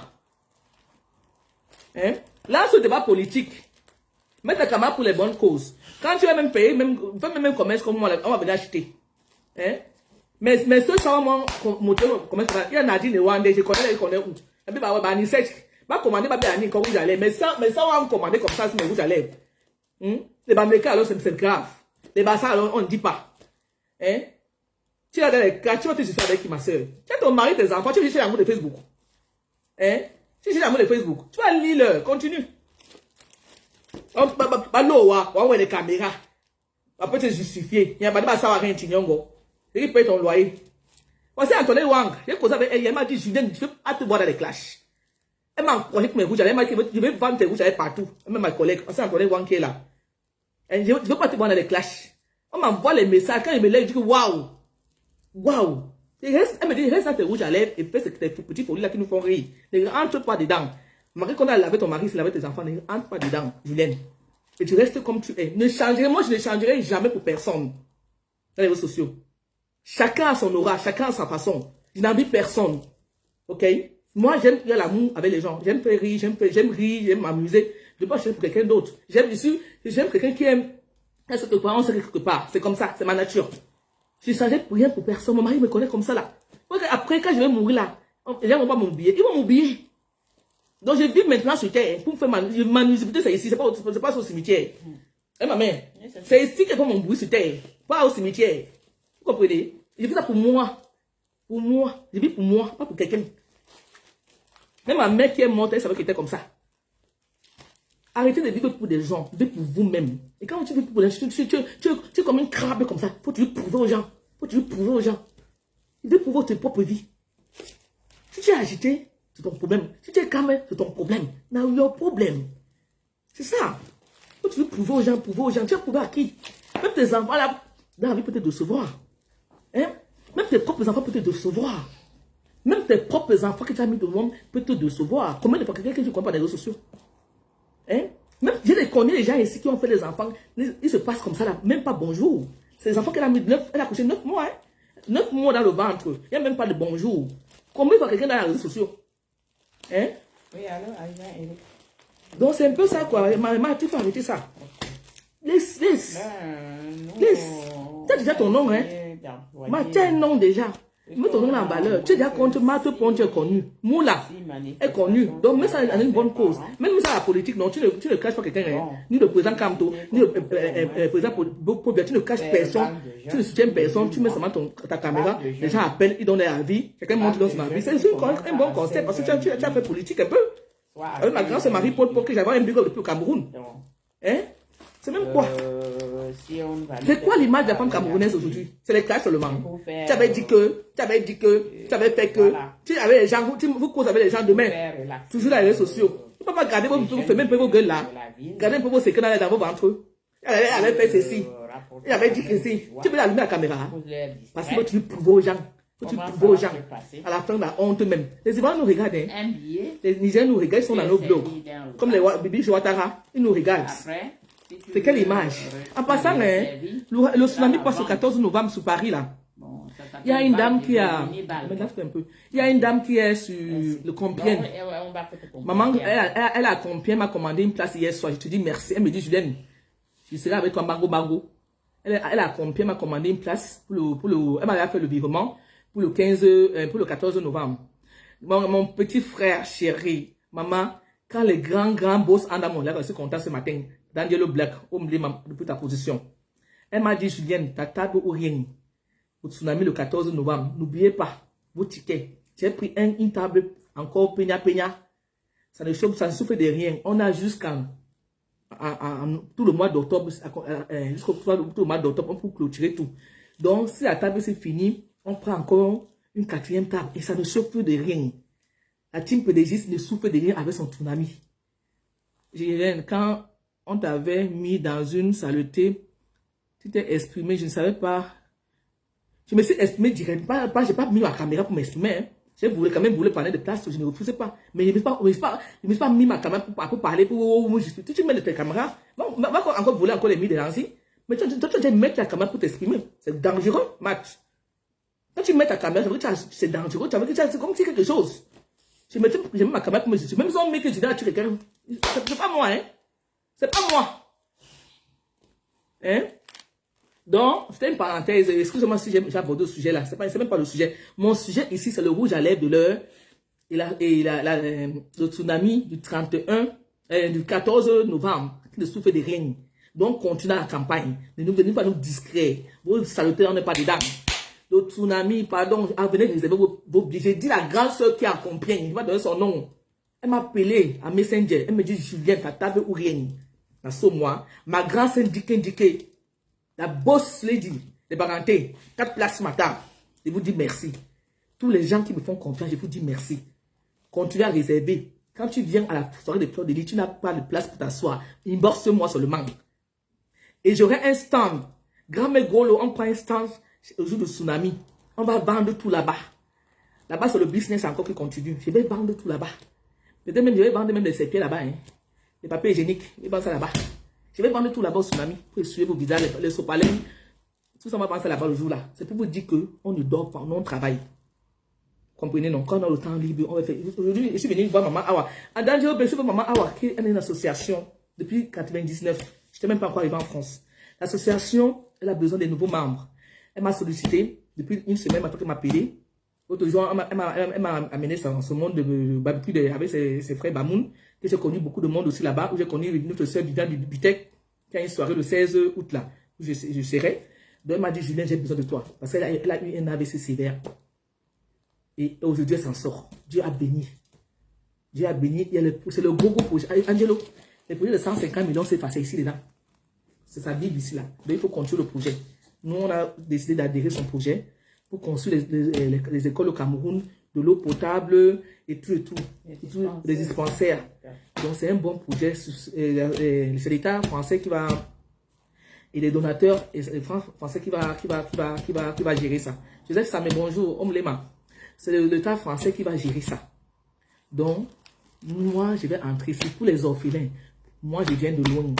Hein? Là, ce débat politique, mets ta caméra pour les bonnes causes. Quand tu vas même payer, fais même commerce comme moi, on va venir acheter. Hein? Mais ceux qui sont montés au commerce, il y a Nadine et Wande, je connais où. Et puis, bah, ni sèche. Bah, commander, bah, bien, comme vous allez. Mais ça, on va commander comme ça, mais vous allez. Les Bamléka, alors, c'est grave. Les Bassa, alors, on ne dit pas. Hein? Tu as des cas, tu vas te justifier avec qui, ma soeur? Tu as ton mari, tes enfants, tu veux chercher l'amour de Facebook. Hein? Si j'ai l'amour de Facebook, tu vas lire, continue. On va les caméras. Après te justifier. Il n'y a pas de ça à rien, Tignongo. Il paye ton loyer. Voici Antoine Wang. J'ai causé avec elle. Elle m'a dit, Julien, je ne veux pas te voir dans les clashs. Elle m'a encouragé que mes rouges, elle m'a dit, je vais vendre tes rouges partout. Même ma collègue, c'est Antoine Wang qui est là. Je ne veux pas te voir dans les clashs. On m'envoie les messages. Quand il me lève, je dis, waouh. Waouh. Elle me dit, reste dans tes rouges à lèvres et fais ces petits folies là qui nous font rire. Ne rentre pas dedans. Marie, quand on a lavé ton mari, c'est laver tes enfants, ne rentre pas dedans, Julienne. Et tu restes comme tu es. Moi, je ne changerai jamais pour personne dans les réseaux sociaux. Chacun a son aura, chacun a sa façon. Je n'envie personne. Ok? Moi, j'aime l'amour avec les gens. J'aime faire rire, j'aime rire, j'aime m'amuser. Je ne veux pas chercher pour quelqu'un d'autre. J'aime quelqu'un qui aime. On sait quelque part. C'est comme ça, c'est ma nature. Je ne changerai pour rien pour personne. Mon mari me connaît comme ça là. Après, quand je vais mourir là, les gens vont pas m'oublier. Ils vont m'oublier. Donc, je vis maintenant sur terre pour me faire ma musique, c'est ici, c'est pas au cimetière. Eh, ma mère, c'est ici que je fais mon bruit sur terre, pas au cimetière. Vous comprenez? Je fais ça pour moi. Pour moi. Je vis pour moi, pas pour quelqu'un. Même ma mère qui est morte, elle savait qu'elle était comme ça. Arrêtez de vivre pour des gens, vivez pour vous-même. Et quand tu vis pour des gens, tu es comme une crabe comme ça. Faut que tu prouver aux gens. Faut que tu prouver aux gens. Vivez pour votre propre vie. Si tu es agité, c'est ton problème. Si tu es calme, c'est ton problème. Now your problem. C'est ça. Faut que tu prouver aux gens, prouver aux gens. Tu as prouvé à qui? Même tes enfants là, dans la vie peut te décevoir. Hein? Même tes propres enfants peuvent te décevoir. Même tes propres enfants que tu as mis au monde peuvent te décevoir. Combien de fois quelqu'un que tu ne connais pas des réseaux sociaux? Hein? Même je connais les gens ici qui ont fait des enfants. Ils se passent comme ça là. Même pas bonjour. C'est des enfants qu'elle a mis 9, elle a couché 9 mois. Hein? 9 mois dans le ventre. Il n'y a même pas de bonjour. Combien de fois quelqu'un dans les réseaux sociaux? Hein? Oui, alors, Eric. Donc c'est un peu ça quoi. Maman, tu faut arrêter ça. Laisse. Laisse. Tu as déjà ton nom, hein? Tu as un nom déjà. Mets ton nom en valeur. Tu es déjà contre Marthe Ponte, tu es connu. Moula est connu. Donc mets ça à une bonne cause. Même ça à la politique, non, tu ne caches pas quelqu'un. Hein? Ni le président Kamto, ni le président Pobia, tu ne caches personne. Tu ne soutiens personne. Tu mets seulement ta caméra. Les gens appellent, ils donnent leur avis. Quelqu'un monte dans son avis. C'est un bon concept parce que tu as fait politique un peu. Avec ma grand-sœur Marie-Paul pour que j'avais un bureau depuis au Cameroun. Hein? C'est même quoi? C'est quoi l'image de la femme camerounaise aujourd'hui? C'est les classes seulement. Tu avais dit que, tu avais fait que, voilà. Tu avais les gens, vous causez avec les gens demain. Toujours dans les réseaux sociaux. Tu ne peux pas garder vos même vos gueules là. Gardez un peu vos secrets dans vos ventres. Elle avait fait ceci. Elle avait dit que si. Tu peux allumer la caméra. Parce que tu prouves aux gens. Tu prouves aux gens. À la fin, la honte même. Les Ivoiriens nous regardent. Hein. Les Nigériens nous regardent, ils sont dans nos blogs. Comme les Bibi Ouattara, ils nous regardent. C'est quelle image? En passant, le tsunami passe le 14 novembre sur Paris, là. Il y a une dame qui a... Il y a une dame qui est sur le Compiègne. Maman, elle a Compiègne, m'a commandé une place hier soir. Je te dis merci. Elle me dit, Julienne, je serai avec toi, Margot. Elle a Compiègne, m'a commandé une place elle m'a fait le virement pour le 14 novembre. Mon petit frère chéri, maman, quand les grands boss en amont, là, je suis content ce matin. Daniel Black, depuis ta position. Elle m'a dit, Julienne, ta table ou rien. Au tsunami le 14 novembre, n'oubliez pas vos tickets. J'ai pris une table encore peña. Ça ne souffre de rien. On a jusqu'en tout le mois d'octobre, jusqu'au tout le mois d'octobre, pour clôturer tout. Donc, si la table c'est fini, on prend encore une 4e table et ça ne souffre de rien. La team PDG ne souffre de rien avec son tsunami. Quand on t'avait mis dans une saleté, tu t'es exprimé, je ne savais pas. Je me suis exprimé directement, je n'ai pas mis ma caméra pour m'exprimer. Hein. Je voulais quand même parler de place, je ne refusais pas. Mais je ne me suis pas mis ma caméra pour parler, tu mets ta caméra, va encore voler encore les mis dedans ici. Mais toi, tu dois mettre ta caméra pour t'exprimer. C'est dangereux, match. Quand tu mets ta caméra, c'est dangereux, c'est comme si quelque chose. Je mets ma caméra pour m'exprimer. Même si on met que tu dois tuer quelqu'un, c'est pas moi, hein. C'est pas moi. Hein? Donc, c'était une parenthèse. Excusez-moi si j'ai abordé ce sujet-là. C'est même pas le sujet. Mon sujet ici, c'est le rouge à lèvres de l'heure et le tsunami du 14 novembre qui ne souffre de rien. Donc, continuez la campagne. Ne nous venez pas nous discrets. Vos saletés, on n'est pas dedans. Le tsunami, pardon, venez réserver vos billets. J'ai dit la grande soeur qui a compris. Je vais donner son nom. Elle m'a appelé à Messenger. Elle me dit, Julien, ta table ou rien. Dans ce mois, ma grande sœur indiquée, la boss lady de Baranté, 4 places ce matin. Je vous dis merci. Tous les gens qui me font confiance, je vous dis merci. Continuez à réserver. Quand tu viens à la soirée de Fleur de Lys, tu n'as pas de place pour t'asseoir. Inbox-moi seulement. Et j'aurai un stand. Grand-mère Golo, on prend un stand au jour du tsunami. On va vendre tout là-bas. Là-bas, c'est le business encore qui continue. Je vais vendre tout là-bas. Peut-être même, je vais vendre même les serpillers là-bas. Hein. Les papiers hygiéniques, je vais vendre ça là-bas. Je vais vendre tout là-bas au tsunami pour essuyer vos visages, les sopalins. Tout ça, on va vendre ça là-bas le jour là. C'est pour vous dire qu'on ne dort pas, on travaille. Comprenez, non? Quand on a le temps libre, on va faire. Aujourd'hui, je suis venu voir Maman Awa. À Danjo, je suis voir Maman Awa, qui est une association depuis 1999. Je n'étais même pas encore arrivé en France. L'association, elle a besoin de nouveaux membres. Elle m'a sollicité depuis une semaine, elle m'a appelé. L'autre jour, elle m'a amené dans ce monde de barbecue avec ses frères Bamoun, que j'ai connu beaucoup de monde aussi là-bas, où j'ai connu notre soeur Viviane du Bitec, qui a une soirée le 16 août là, où je serai. Donc elle m'a dit, Julien, j'ai besoin de toi. Parce qu'elle a eu un AVC sévère. Et aujourd'hui, elle s'en sort. Dieu a béni. Dieu a béni. C'est le gros projet. Angelo, le projet de 150 millions s'est passé ici dedans. C'est sa Bible ici là. Donc il faut continuer le projet. Nous, on a décidé d'adhérer son projet pour construire les écoles au Cameroun, de l'eau potable et tout. Les dispensaires. Donc c'est un bon projet. C'est l'État français qui va, et les donateurs français qui va gérer ça. Joseph Samé, bonjour, Omlema. C'est l'État français qui va gérer ça. Donc, moi, je vais entrer ici pour les orphelins. Moi, je viens de loin.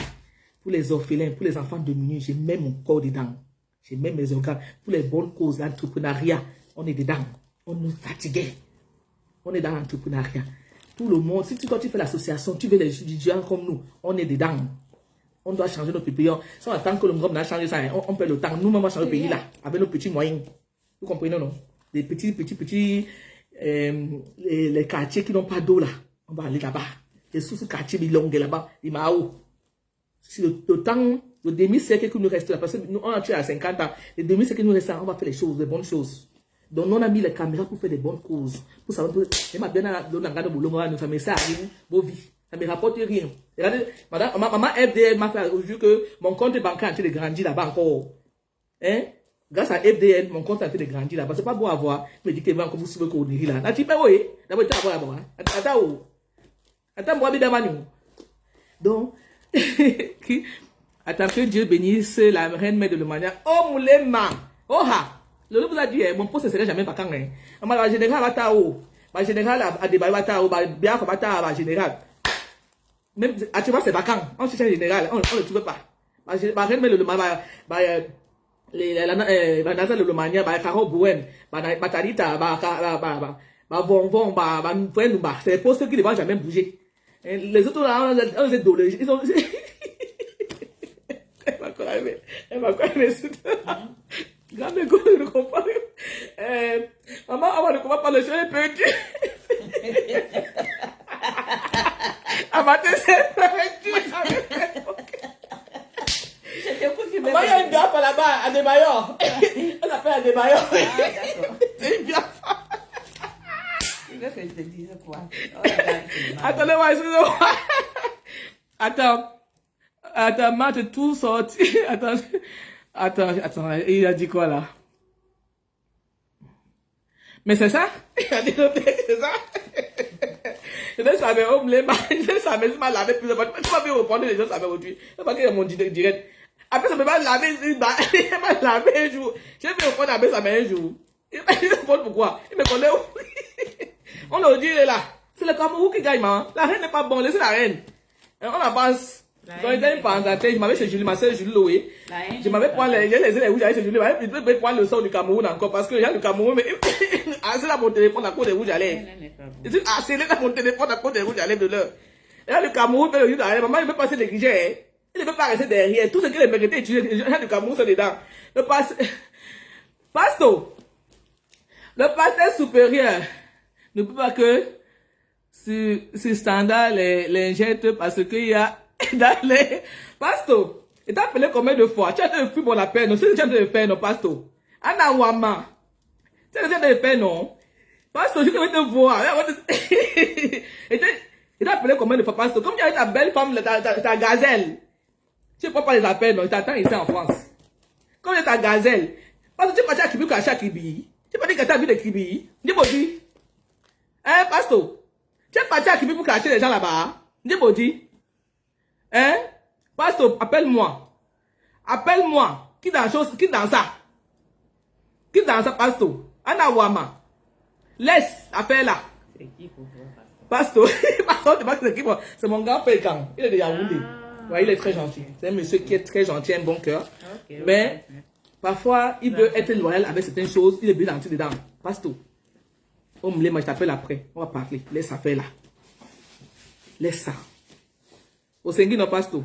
Pour les orphelins, pour les enfants démunis, j'ai même mon corps dedans. J'ai même mes organes. Pour les bonnes causes, l'entrepreneuriat, on est dedans. On est fatigué. On est dans l'entrepreneuriat. Tout le monde, si quand tu fais l'association, tu veux les étudiants comme nous, on est dedans. On doit changer notre pays. Si on attend que le monde a changé ça, on perd le temps. Nous, on va changer le pays là, avec nos petits moyens. Vous comprenez, non? Les petits, les quartiers qui n'ont pas d'eau là, on va aller là-bas. Les sous-quartiers longues là-bas, les Mao. Si le temps, le demi-siècle qui nous reste là, parce que nous, on a tué à 50 ans, le demi-siècle qui nous reste là, on va faire les choses, les bonnes choses. Donc, on a mis les caméras pour faire des bonnes causes. Pour savoir, et ma bien, ça me sert à rien, vos vies. Ça me rapporte rien. Regardez, maman FDL m'a fait aujourd'hui que mon compte bancaire est en train de grandir là-bas encore. Hein? Grâce à FDL, mon compte est en train de grandir là-bas. C'est pas beau à voir. Je me dis que vous vous suivez qu'on est là. Là, tu peux, oui. D'abord, tu vas voir. Attends, moi, bien, donc, attends que Dieu bénisse la reine mère de l'Emmanuel. Oh, Moulema. Oh, ha. Le vous a dit, mon poste ne serait jamais vacant. La générale Batao. La générale a débat Batao. Bien, Batao, général. Même, tu vois, c'est vacant. On cherche un général. On ne le trouve pas. La reine mère de l'Emmanuel. La NASA de l'Emmanuel. Caro Bouen. Batarita. Von. C'est les postes qui ne vont jamais bouger. Les autres là, on les dolés. Ils ont. Elle m'a quoi aimé ça. Regarde le coup, ne comprends pas. Maman, on ne comprend pas le chien petit. À matin, c'est petit. Maman, il y a une gaffe là-bas, à Desmaillons. On appelle à Desmaillons. C'est une gaffe. Que je te dise quoi? Attendez-moi, excusez-moi. Attends, Matt, tout sorti. Attends, il a dit quoi là? Mais c'est ça? Il a dit c'est ça? Je ne savais pas, je ne savais pas laver plus de fois. Tu vas bien reprendre les gens, ça va aujourd'hui. C'est pas qu'il y a mon direct. Après, ça ne peut pas laver, il m'a lavé un jour. Je vais reprendre avec ça un jour. Il m'a dit pourquoi? Il me connaît où? On le dit là. C'est le Cameroun qui gagne, maman. La reine n'est pas bonne, laissez la reine. On avance. Dans les années pendant je m'avais chez Julie, ma soeur Julie Loé. Je m'avais pris les rouges chez Julie. Je vais prendre le son du Cameroun encore parce que il y a le Cameroun. Mais c'est là mon téléphone à cause des rouges à lèvres. C'est là mon téléphone à cause des rouges à lèvres de l'heure. Et là, le Cameroun fait le rouge à lèvres. Maman, il veut passer les guichets. Il ne veut pas rester derrière. Tout ce qu'il a mérité, il y a du Cameroun, c'est dedans. Le pasteur supérieur ne peut pas que ce standard les jette parce qu'il y a dans les pasto. Et t'as appelé combien de fois? Tu as fait pour la peine, non? C'est déjà de faire, non, pasto. Anna Wama. C'est déjà de faire, non? Pasto, je vais te voir. Et t'as appelé combien de fois, pasto? Comme tu as ta belle femme, ta gazelle. Tu ne peux pas les appeler, non? Tu t'attends ici en France. Comme ta gazelle. Parce que tu es parti à Kibi, caché à Kibi. Tu pas dit que tu as vu de Kibi. Dis moi dis. Hein, pasto? Tu es parti à Kibi pour cacher les gens là-bas. Dis moi dis. Hein? Pasto, appelle-moi. Appelle-moi. Qui dans ça? Qui dans ça, pasto? Anna Wama. Laisse affaire là. C'est qui pour toi, pasto? Pasto, c'est mon grand père. Il est de Yaoundé. Ouais, il est très gentil. C'est un monsieur qui est très gentil, un bon cœur. Okay, mais parfois, il veut être loyal avec certaines choses. Il est bien gentil dedans. Pasto. Oh, moi, je t'appelle après. On va parler. Laisse ça faire là. Laisse ça. Au Sengi, non, pasto.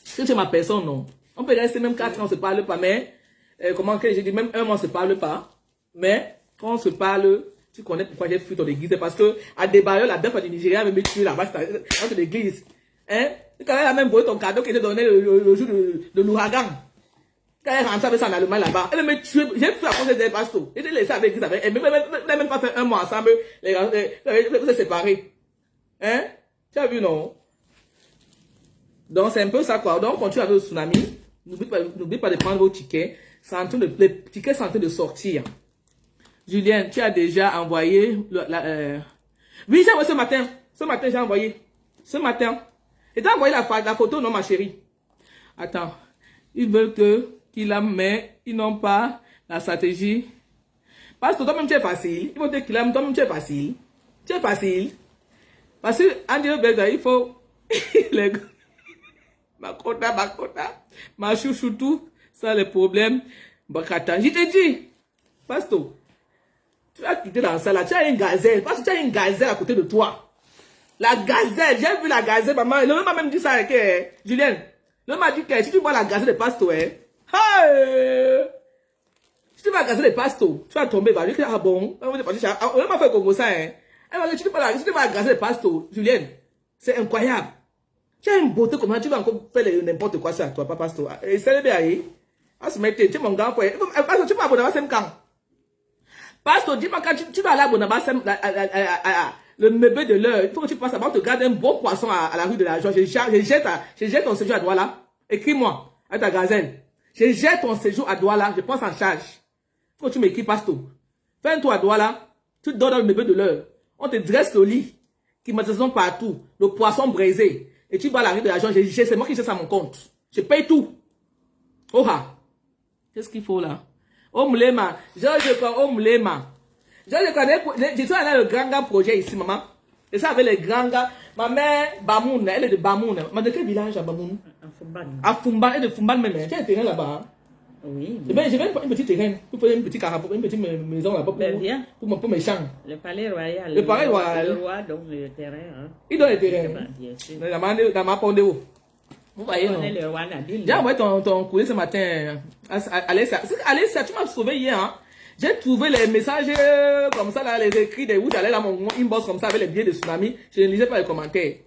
Si tu es ma personne, non. On peut rester même 4 ans, on ne se parle pas, mais comment que j'ai dit, même 1 mois, on ne se parle pas. Mais Quand on se parle, tu connais pourquoi j'ai fui ton église. C'est parce que à Debayo, la dame du Nigeria me tué là-bas dans ton église. Hein? Quand elle a même volé ton cadeau qu'elle t'a donné le jour de l'ouragan. Quand elle est rentrée avec ça en Allemagne là-bas, elle me tué. J'ai fui à cause des pastos. Et j'ai laissé avec l'église avec elle. Elle n'a même pas fait un mois ensemble. Vous êtes séparés. Hein? Tu as vu, non? Donc, c'est un peu ça, quoi. Donc, on continue avec le tsunami. N'oublie pas de prendre vos tickets. Les tickets sont en train de sortir. Julien, tu as déjà envoyé... Oui, j'ai envoyé ce matin. Ce matin, j'ai envoyé. Ce matin. Et tu as envoyé la photo, non, ma chérie? Attends. Ils veulent qu'il la met. Ils n'ont pas la stratégie. Parce que toi-même, tu es facile. Ils vont dire qu'il aime. Toi-même, tu es facile. Tu es facile. Parce que, Angelo Belga, il faut... Makota. Ma chouchoutou. Ça, le problème. Bakata. Je te dis. Pasto. Tu vas quitter dans ça là. Tu as une gazelle. Parce que tu as une gazelle à côté de toi. La gazelle. J'ai vu la gazelle, maman. Le m'a même dit ça avec Julien. Le m'a dit que si tu vois la gazelle de Pasto, si tu vois la gazelle de Pasto, tu vas tomber. Va dire que ah bon. On m'a fait comme ça. Elle m'a dit, si tu vois la gazelle de Pasto, Julien, c'est incroyable. Tu as une beauté comme ça. Tu vas encore faire n'importe quoi ça, toi, pas Pasto. Et c'est le bien. Ah, se mettre, tu es mon gars. Tu m'as abonné à ce camp. Pasteur, dis-moi quand tu vas aller à Bonaba, le meuble de l'heure, il faut que tu passes avant, te garder un bon poisson à la rue de la Joie. Je jette ton séjour à Douala. Écris-moi, à ta gazelle. Je jette ton séjour à Douala, je pense en charge. Il faut que tu m'écris, Pasteur. Fais un tour à Douala, tu dors dans le meuble de l'heure. On te dresse le lit, qui me partout, le poisson braisé. Et tu vas à la rue de la Joie, c'est moi qui jette ça à mon compte. Je paye tout. Oh ha. Qu'est-ce qu'il faut là? Omlema, je connais Omlema. Je suis allé à le grand projet ici, maman. Et ça avec les grands gars. Ma mère, Bamoun, elle est de Bamoun. Mais de quel village à Bamoun? À Fumban. À Fumban, elle est de Fumban même. Tu as un terrain là-bas? Oui. Eh bien, j'ai même un petit terrain. Pour faire une petite carapou, une petite maison là-bas pour mes champs. Le palais royal. Le palais royal. Le roi donne le terrain. Hein. Il donne le terrain. Bien sûr. Dans ma pondéo. Vous voyez, non? J'ai envoyé ton courrier ce matin. Alessia, tu m'as sauvé hier. Hein? J'ai trouvé les messages comme ça, là, les écrits de où j'allais dans mon inbox comme ça avec les billets de tsunami. Je ne lisais pas les commentaires.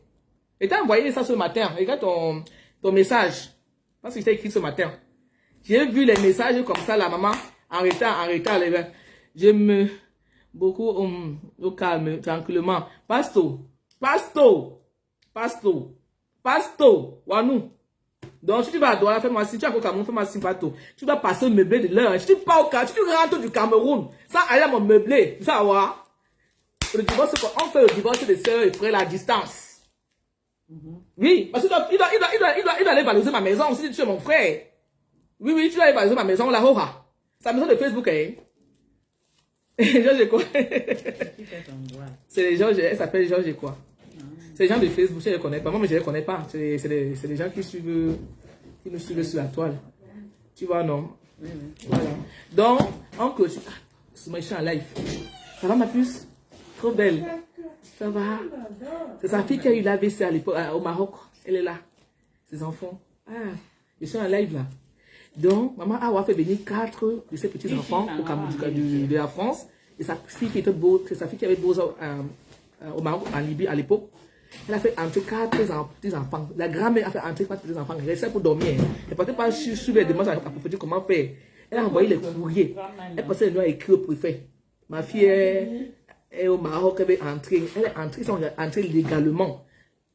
Et tu as envoyé ça ce matin. Regarde ton message. Parce que je t'ai écrit ce matin. J'ai vu les messages comme ça, la maman, en retard. Je me... Beaucoup au calme, tranquillement. Pasto, Wanou. Donc, si tu vas à Douala, fais-moi si tu vas au Cameroun, fais-moi si bateau. Tu dois passer au meublé de l'heure. Si tu pars au Cameroun, si tu rentres du Cameroun, ça allait à mon meublé. Tu sais, le divorce, on fait le divorce des sœurs et frères à distance. Oui, parce qu'il doit aller valoriser ma maison si tu es mon frère. Oui, tu dois aller valoriser ma maison, la Hora. Sa maison de Facebook, hein. Georges quoi? C'est les Georges, elle s'appelle Georges quoi? C'est les gens de Facebook, je ne les connais pas. Moi, mais je ne les connais pas. C'est les gens qui nous suivent sur la toile. Tu vois, non? Voilà. Donc, oncle, je suis en live. Ça va, ma puce? Trop belle. Ça va? C'est sa fille qui a eu l'AVC à l'époque, au Maroc. Elle est là. Ses enfants. Ah, je suis en live là. Donc, maman a fait venir 4 de ses petits-enfants au Cameroun, de la France. Et sa fille qui était beau, c'est sa fille qui avait beau au Maroc, en Libye à l'époque. Elle a fait entrer 4 petits-enfants. La grand-mère a fait entrer 4 petits-enfants. Elle restait pour dormir. Elle ne partait pas sur les demandes à propos comment faire. Elle a envoyé les courriers. Elle passait les noms à écrire au préfet. Ma fille est au Maroc, elle est entrée. Ils sont entrés légalement.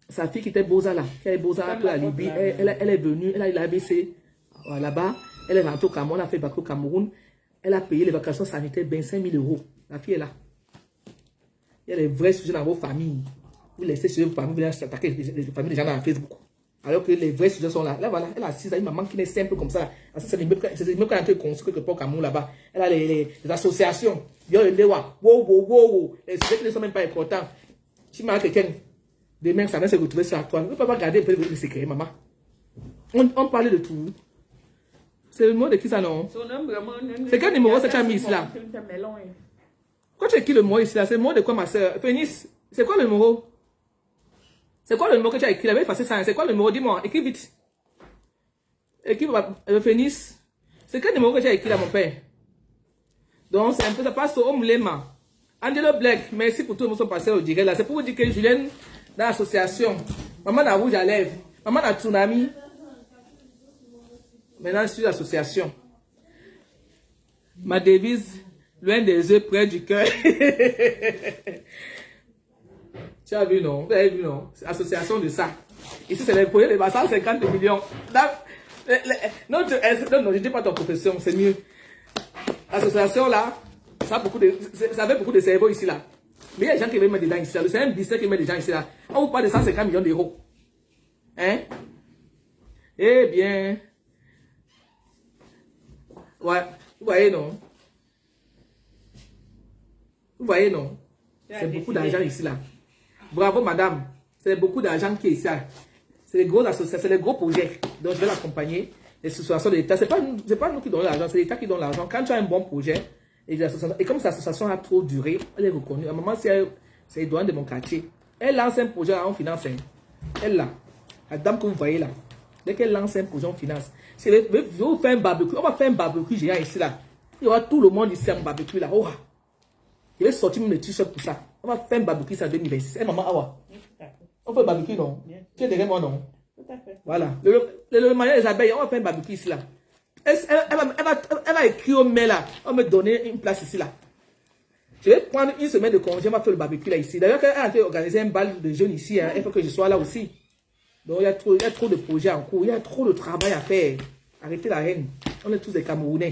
Sa fille qui était Boza là, qui avait Boza à la Libye, elle est venue, elle a eu l'AVC là-bas. Elle est rentrée au Cameroun, elle a fait vacances au Cameroun. Elle a payé les vacances sanitaires 25 000 €. La fille est là. Il y a des vrais sujets dans vos familles. Vous laissez sur vos familles, vous venez attaquer les familles des gens dans Facebook. Alors que les vrais sujets sont là. Là, voilà, elle a 6 ans, une maman qui est simple comme ça. C'est même quand elle a été construit quelque part au Cameroun là-bas. Elle a les associations. Il y a le Lewa. Wow. Les sujets qui ne sont même pas importants. Si tu as quelqu'un, demain, ça va se retrouver sur toi. Ne peux pas regarder un peu le secret, maman. On parlait de tout. C'est le mot de qui ça, non? C'est quel numéro ça tu as mis ici là? Quand tu écris le mot ici là, c'est le mot de quoi ma soeur? Pénis, c'est quoi le numéro? C'est quoi le numéro que tu as écrit? Effacer ça. C'est quoi le numéro? Dis-moi, écris vite. Écris Pénis. C'est quel numéro que tu as écrit là, mon père? Donc, c'est un peu, ça passe au Moulema. Angelo Black, merci pour tout le monde qui sont passés au direct là. C'est pour vous dire que Julienne, dans l'association, maman a rouge à lèvres, maman a tsunami. Maintenant, je suis l'association. Ma devise, loin des yeux, près du cœur. Tu as vu, non? Vous avez vu, non? C'est l'association de ça. Ici, c'est les projets de 150 millions. Non, je ne dis pas ton profession, c'est mieux. L'association, là, ça avait beaucoup de cerveaux ici, là. Mais il y a des gens qui veulent mettre des gens ici, là. C'est un business qui met des gens ici, là. On vous parle de 150 millions d'euros. Hein? Eh bien... Ouais, vous voyez, non? Vous voyez, non? C'est beaucoup d'argent ici, là. Bravo, madame. C'est beaucoup d'argent qui est ici, là. C'est les gros associations, c'est les gros projets. Donc, je vais l'accompagner. Les associations de l'État. C'est pas nous qui donnons l'argent, c'est l'État qui donne l'argent. Quand tu as un bon projet, et comme cette association a trop duré, elle est reconnue. À un moment, c'est les douanes de mon quartier. Elle lance un projet, on finance. Elle, là. La dame que vous voyez, là. Dès qu'elle lance un projet, on finance. Si vous faites un barbecue, on va faire un barbecue géant ici, là. Il y aura tout le monde ici à un barbecue, là. Oh. Je vais sortir mes t-shirts pour ça. On va faire un barbecue, ça en 2026. Eh, maman, awa. On fait un barbecue, non? Tu es derrière moi, non? Tout à fait. Voilà. Le mariage des abeilles, on va faire un barbecue ici, là. Elle va écrire au mail, là. On va me donner une place ici, là. Je vais prendre une semaine de congé, on va faire le barbecue, là, ici. D'ailleurs, elle a fait organiser un bal de jeunes ici, hein. Il faut que je sois là aussi. Donc, il y a trop de projets en cours. Il y a trop de travail à faire. Arrêtez la haine. On est tous des Camerounais.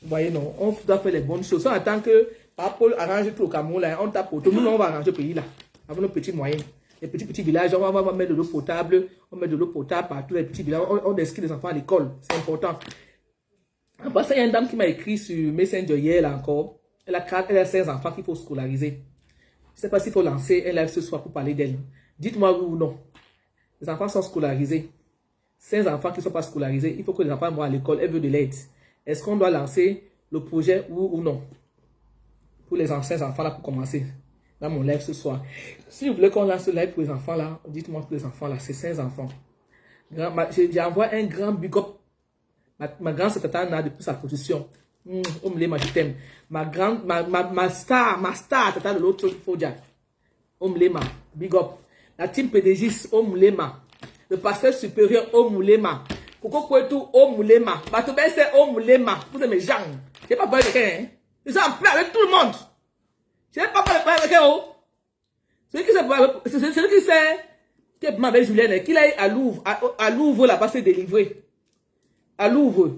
Vous voyez, non? On doit faire les bonnes choses. On attend que Paul arrange tout au Cameroun, là. On tape autour. Nous, on va arranger le pays, là. Avec nos petits moyens. Les petits villages, on va mettre de l'eau potable. On met de l'eau potable partout les petits villages. On inscrit les enfants à l'école. C'est important. Après ça, il y a une dame qui m'a écrit sur Messenger hier, là encore. Elle a 16 enfants qu'il faut scolariser. Je ne sais pas s'il faut lancer un live ce soir pour parler d'elle. Dites-moi oui ou non. Les enfants sont scolarisés. 16 enfants qui ne sont pas scolarisés, il faut que les enfants vont à l'école. Elle veut de l'aide. Est-ce qu'on doit lancer le projet ou non? Pour les anciens enfants là, pour commencer. Dans mon live ce soir. Si vous voulez qu'on lance le live pour les enfants là, dites-moi pour les enfants là, c'est 16 enfants. J'envoie un grand big up. Ma grande secrétaire n'a depuis sa position. Omlema, je t'aime. Ma star, tata de l'autre Fodia. Omlema, big up. La team PDGis, Omlema. Le pasteur supérieur, Omlema. Koko Kwetu, Omlema. Batoube, c'est Omlema. Vous êtes mes gens. Je n'ai pas parlé de quelqu'un. Ils sont en paix avec tout le monde. Je n'ai pas parlé avec quelqu'un. Celui qui sait, qui est avec Julienne, qu'il aille à Louvre là-bas, c'est délivré. À Louvre.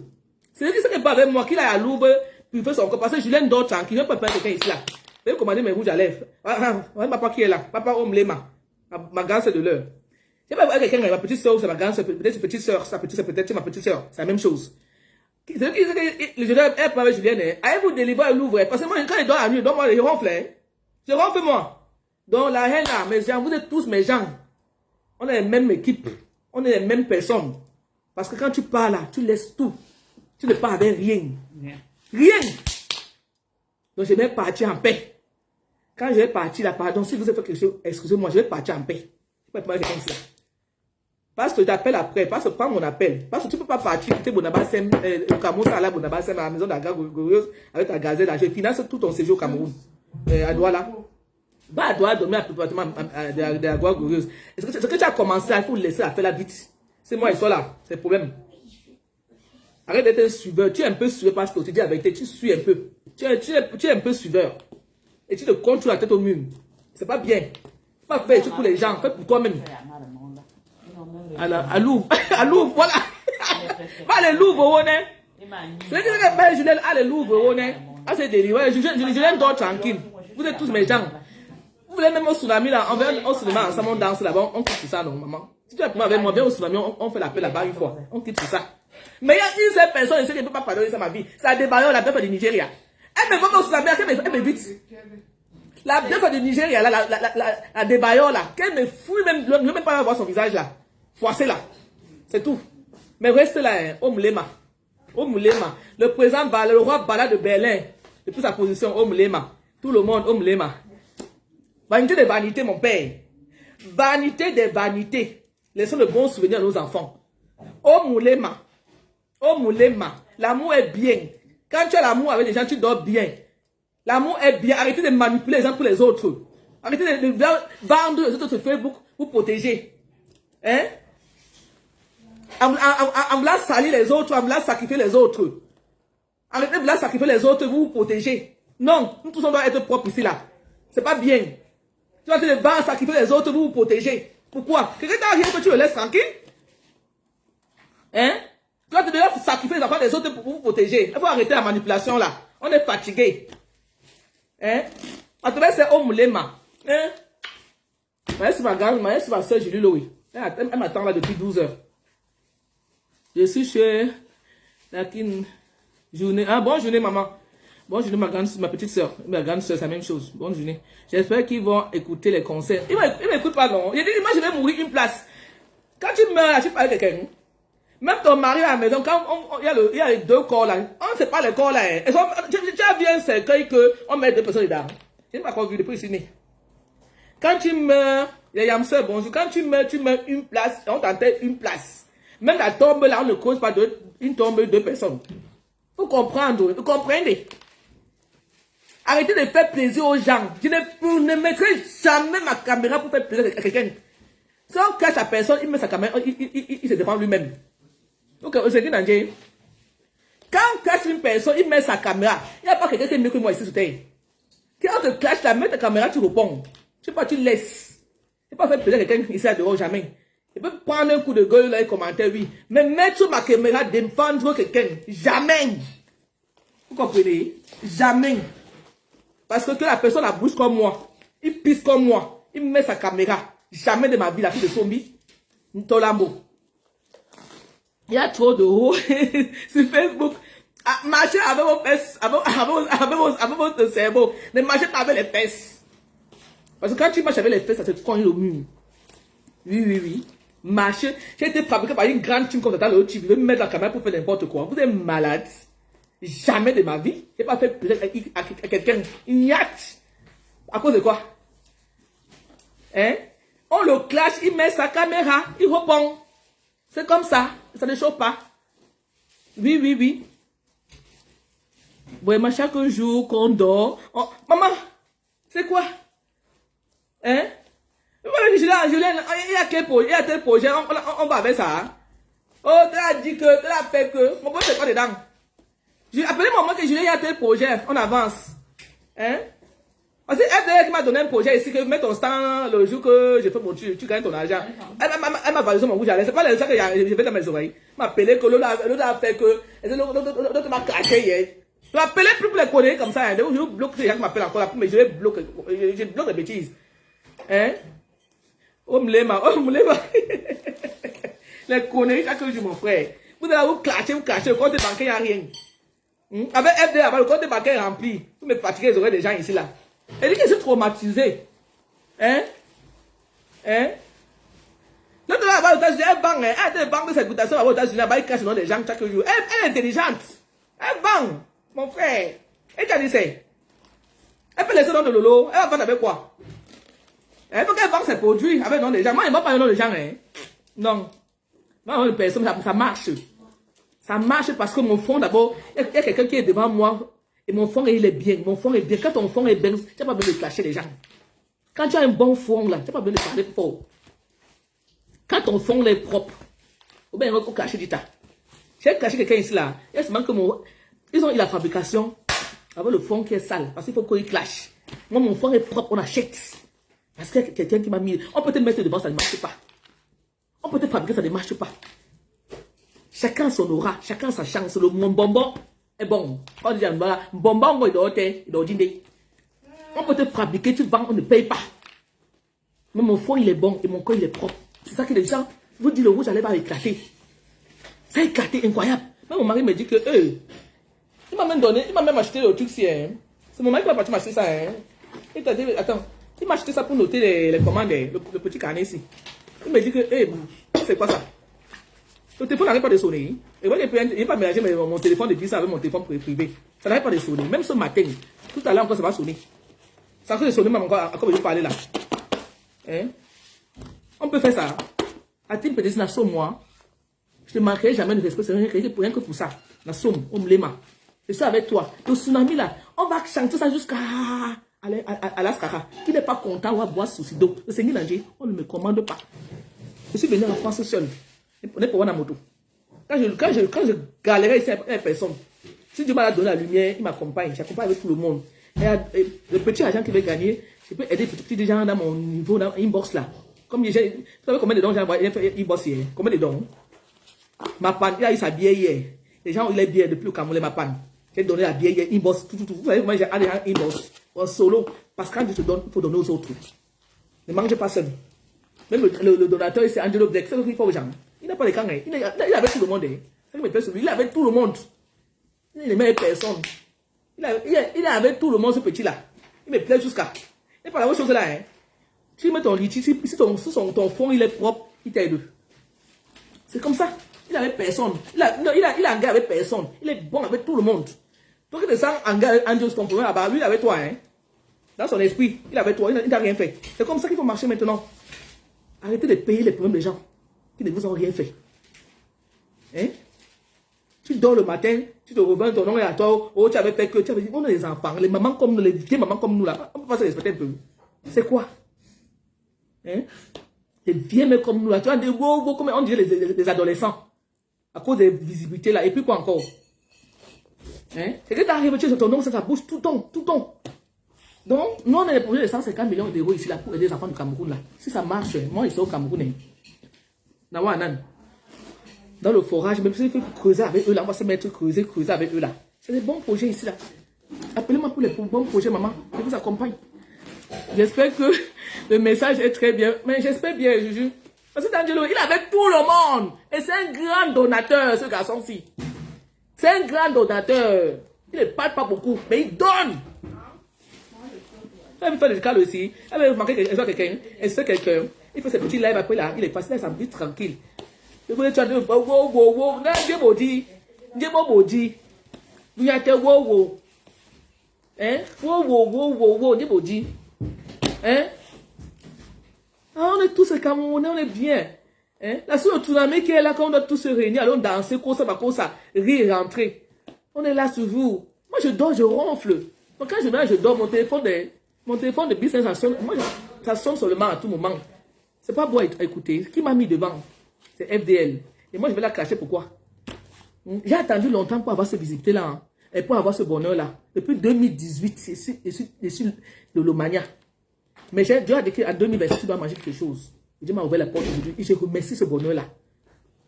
Celui qui sait qu'il parle avec moi, qu'il aille à Louvre, puis il fait son corps. Parce que Julienne dort tranquille. Je ne peux pas parler de quelqu'un ici là. Je vais commander mes rouges à lèvres. Papa qui est là. Papa Omlema. Ma grande sœur de l'heure. Je ne sais pas quelqu'un, ma petite soeur, c'est ma grande soeur, peut-être petite soeur, sa petite soeur, peut-être ma petite soeur. C'est la même chose. Elle parle avec Julienne. Allez-vous délivrer à Louvre? Parce que moi, quand il dort la nuit, donc moi, je ronfle. Je ronfle moi. Donc la haine là, mes gens, vous êtes tous mes gens. On est la même équipe. On est les mêmes personnes. Parce que quand tu pars là, tu laisses tout. Tu ne pars avec rien. Rien. Donc je vais partir en paix. Quand je vais partir là, pardon, si vous avez fait quelque chose, excusez-moi, je vais partir en paix. Je ne peux pas parler comme ça. Parce que tu t'appelles après, parce que prends mon appel. Parce que tu ne peux pas partir, quitter Bonabassem, au Cameroun, à la Bonabassem, à la maison d'Agra Glorieuse, avec ta gazelle là. Je finance tout ton séjour au Cameroun. À Douala. Va à Douala dormir à l'appartement de la Glorieuse. Est-ce que tu as commencé, il faut laisser la faire la vite. C'est moi, ils sont là. C'est le problème. Arrête d'être un suiveur. Tu es un peu suiveur parce que tu dis la vérité. Tu suis un peu. Tu es un peu suiveur. Et tu te comptes la tête au mur. C'est pas bien. Faut pas faire tout pour les gens. Fais pour toi-même. À Louvre. À Louvre, voilà. Pas les Louvre, on est. C'est que Julien a les Louvre, on est. Ah, c'est délivré. Julien dort tranquille. Vous êtes tous mes gens. Vous voulez même au tsunami là. On va au tsunami ensemble, on danse là-bas. On quitte tout ça, non, maman. Si tu es avec moi, viens au tsunami, on fait l'appel là-bas une fois. On quitte tout ça. Mais il y a une seule personne ici qui ne peut pas pardonner ça ma vie. C'est la débailleur, la bœuf du Nigeria. Elle me va au tsunami, elle me vite. La bœuf du Nigeria, la débailleur là, qu'elle me fouille même, ne même pas voir son visage là. Froissé là. C'est tout. Mais reste là, hein. Omlema. Omlema. Le président le roi Bala de Berlin, depuis sa position, Omlema. Tout le monde, Omlema. Vanité des vanités, mon père. Vanité des vanités. Laissons de bons souvenirs à nos enfants. Omlema. Omlema. L'amour est bien. Quand tu as l'amour avec les gens, tu dors bien. L'amour est bien. Arrêtez de manipuler les gens pour les autres. Arrêtez de vendre les autres sur Facebook pour protéger. Hein? En voulant salir les autres, en voulant sacrifier les autres. Arrêtez de vouloir sacrifier les autres pour vous protéger. Non, nous tous on doit être propres ici là. C'est pas bien. Tu vas te vendre, sacrifier les autres pour vous protéger. Pourquoi? Quelqu'un t'a rien que tu le laisses tranquille? Hein? Tu vas te devoir sacrifier les enfants des autres pour vous protéger. Il faut arrêter la manipulation là. On est fatigué. Hein? À travers c'est Omulema. Hein? C'est ma soeur Julie Louis. Elle m'attend là depuis 12 heures. Je suis chez la journée. Ah, bonne journée, maman. Bonne journée, ma petite soeur. Ma grande soeur, c'est la même chose. Bonne journée. J'espère qu'ils vont écouter les conseils. Ils ne m'écoutent pas, non. Il dit, moi, je vais mourir une place. Quand tu meurs, tu parles avec quelqu'un. Même ton mari à la maison, quand il y a les deux corps là, on ne sait pas les corps là. Tu as vu un cercueil qu'on met deux personnes dedans. Je n'ai pas encore vu depuis ici. Quand tu meurs, les yamseurs, bonjour. Quand tu meurs une place, on t'enterre une place. Même la tombe là, on ne cause pas une tombe de deux personnes. Faut comprendre, vous comprenez? Arrêtez de faire plaisir aux gens. Je ne mettrai jamais ma caméra pour faire plaisir à quelqu'un. Si on cache la personne, il met sa caméra, il se défend lui-même. Donc, c'est un danger. Quand on cache une personne, il met sa caméra. Il n'y a pas quelqu'un qui est mieux que moi ici sur terre. Quand on te cache la, mets ta caméra, tu réponds. Je sais pas, tu laisses. C'est pas faire plaisir à quelqu'un ici à dehors, jamais. Il peut prendre un coup de gueule là et commenter, oui. Mais mettre sur ma caméra, défendre quelqu'un, jamais. Vous comprenez? Jamais. Parce que la personne a bouche comme moi. Il pisse comme moi. Il met sa caméra. Jamais de ma vie, la fille de Sombi. Ntolambo. Il y a trop de haut sur Facebook. Marchez avec vos fesses, avec votre cerveau. Ne marchez pas avec les fesses. Parce que quand tu marches avec les fesses, ça te cogne au mur. Oui. Marchez. J'ai été fabriqué par une grande team comme ça dans le tu veux me mettre la caméra pour faire n'importe quoi. Vous êtes malade. Jamais de ma vie. Je n'ai pas fait plaisir à quelqu'un. Une yacht. À cause de quoi? Hein? On le clash, il met sa caméra, il répond. C'est comme ça. Ça ne chauffe pas. Oui. Vraiment, chaque jour qu'on dort. Maman, c'est quoi? Hein? Julien, il y a quel projet? On va avec ça. Oh, tu as dit que, tu as fait que. Mon boss, c'est pas dedans. Appelez-moi que Julien, il y a tel projet. On avance. Hein? Parce que FDR qui m'a donné un projet ici, que mets ton stand le jour que je fais mon tu gagnes ton argent. Elle m'a validé mon rouge à lèvres. C'est pas ça que je vais dans mes oreilles. Elle m'a appelé que l'autre a fait que. L'autre m'a caché hier. Je vais appeler plus pour les connaître comme ça. Je bloque les gens qui m'appellent encore là. Mais je bloque les bêtises. Hein? Omulema. Les conneries chaque jour, mon frère. Vous allez vous clasher, le compte bancaire, il n'y a rien. Avec FDR, le compte bancaire est rempli. Vous me fatiguez les oreilles des gens ici là. Elle dit que je suis traumatisé. Hein? L'autre là, aux États-Unis, elle bang. Elle a des banques de sécurisation aux États-Unis, elle cache le nom des gens chaque jour. Elle est intelligente. Elle bang, mon frère. Et tu as dit c'est. Elle peut laisser le nom de Lolo. Elle va vendre avec quoi? Il faut qu'elle vende ses produits avec le nom des gens. Moi, il ne va pas le nom des gens. Hein? Non. Moi, une personne, ça marche. Ça marche parce que mon fond, d'abord, il y a quelqu'un qui est devant moi. Et mon fond, il est bien. Mon fond est bien. Quand ton fond est bien, tu n'as pas besoin de cacher les gens. Quand tu as un bon fond, là, tu n'as pas besoin de parler fort. Quand ton fond est propre, ou bien il faut cacher du tas. J'ai caché quelqu'un ici, là. Il y a seulement que ils ont eu la fabrication avec le fond qui est sale. Parce qu'il faut qu'il clash. Moi, mon fond est propre, on achète. Parce qu'il y a quelqu'un qui m'a mis. On peut te mettre devant, ça ne marche pas. On peut te fabriquer, ça ne marche pas. Chacun son aura, chacun sa chance. Mon bonbon est bon. On dit, bonbon, il doit dîner. On peut te fabriquer, tu vends, on ne paye pas. Mais mon fond, il est bon et mon corps, il est propre. C'est ça que les gens vous disent, le rouge à lèvres va éclater. Ça a éclaté, incroyable. Même mon mari me dit que, il m'a même donné, il m'a même acheté le truc ci. C'est mon mari qui va partir m'acheter ça. Il t'a dit, attends, il m'a acheté ça pour noter les commandes, le petit carnet ici. Il me dit que, c'est quoi ça? Le téléphone n'arrête pas de sonner. Et moi, je n'ai pas mélangé mon téléphone depuis ça avec mon téléphone privé. Ça n'arrête pas de sonner. Même ce matin, tout à l'heure encore, ça va sonner. Ça va sonner même encore je parlais là. Hein? On peut faire ça. À titre petit, na somme moi. Je ne manquerai jamais de respect. C'est rien que pour ça. Na somme, Omulema. Je suis avec toi. Le tsunami là, on va chanter ça jusqu'à Alaska. Qui n'est pas content, on va boire souci d'eau. Le Seigneur Nangé, on ne me commande pas. Je suis venu en France seul. On est pour voir la moto. Quand je galérais ici avec personne, si Dieu m'a donné la lumière, il m'accompagne. J'accompagne avec tout le monde. Et le petit argent qui veut gagner, je peux aider petits gens dans mon niveau, dans inbox là. Comme les gens, vous savez combien de dons j'ai envoyé inbox hier? Combien de dons? Ma panne, il a eu sa bière hier. Les gens ont eu les bières depuis le Cameroun, ma panne. J'ai donné la bière hier, inbox, tout. Vous savez comment j'ai allé en inbox, en solo. Parce que quand je te donne, il faut donner aux autres. Ne mangez pas seul. Même le donateur, c'est Angelo Black, c'est ce qu'il faut aux gens. Il n'a pas les canets. Il avait tout le monde. Il avait tout le monde. Il ne met personne. Il avait tout le monde, ce petit-là. Il me plaît jusqu'à. Et pas la même chose là. Hein. Tu mets ton lit, si ton fond il est propre, il t'aide. C'est comme ça. Il avait personne. Il a engagé avec personne. Il est bon avec tout le monde. Donc il descend Angelo, ton problème là-bas. Lui, il avait toi. Hein. Dans son esprit, il avait toi. Il n'a rien fait. C'est comme ça qu'il faut marcher maintenant. Arrêtez de payer les problèmes des gens qui ne vous ont rien fait. Hein? Tu dors le matin, tu te reviens, ton nom est à toi, oh, tu avais fait que, tu avais dit, on a des enfants, les mamans comme nous, les vieilles mamans comme nous là, on peut pas se respecter un peu. C'est quoi? Hein? Les vieilles mecs comme nous là, tu as des wow, comme on dirait les adolescents, à cause des visibilités là, et puis quoi encore? Hein? C'est que tu arrives, tu as ton nom, ça bouge tout le temps. Donc, nous on a des projets de 150 millions d'euros ici là pour aider les enfants du Cameroun là. Si ça marche, moi je suis au Cameroun. Dans le forage, même si il faut creuser avec eux là, on va se mettre creuser avec eux là. C'est des bons projets ici là. Appelez-moi pour les bons projets, maman. Je vous accompagne. J'espère que le message est très bien. Mais j'espère bien, je jure. Parce que D'Angelo, il avait tout le monde. Et c'est un grand donateur, ce garçon-ci. C'est un grand donateur. Il ne parle pas beaucoup, mais il donne. Elle veut faire des cas aussi. Elle veut manquer quelqu'un. Elle fait quelqu'un. Il fait ses petits lives après là. Il est facile, ça me dit tranquille. Je voulais te dire, wow, Dieu maudit. Vous y êtes wow. Hein? Wow, Dieu maudit. Hein? Ah, on est tous les Camerounais, on est bien. Hein? La seule tsunami qui est là, quand on doit tous se réunir, allons danser, comme ça, rire, rentrer. On est là toujours. Moi, je dors, je ronfle. Donc, quand je dors, mon téléphone de business, ça sonne. Moi, ça sonne seulement à tout moment. C'est pas beau à écouter. Qui m'a mis devant? C'est FDL. Et moi, je vais la cacher. Pourquoi? J'ai attendu longtemps pour avoir cette visibilité-là. Hein, et pour avoir ce bonheur-là. Depuis 2018, je suis de l'Omania. Mais Dieu a dit qu'à 2026, tu dois manger quelque chose. Et Dieu m'a ouvert la porte aujourd'hui. Et je remercie ce bonheur-là.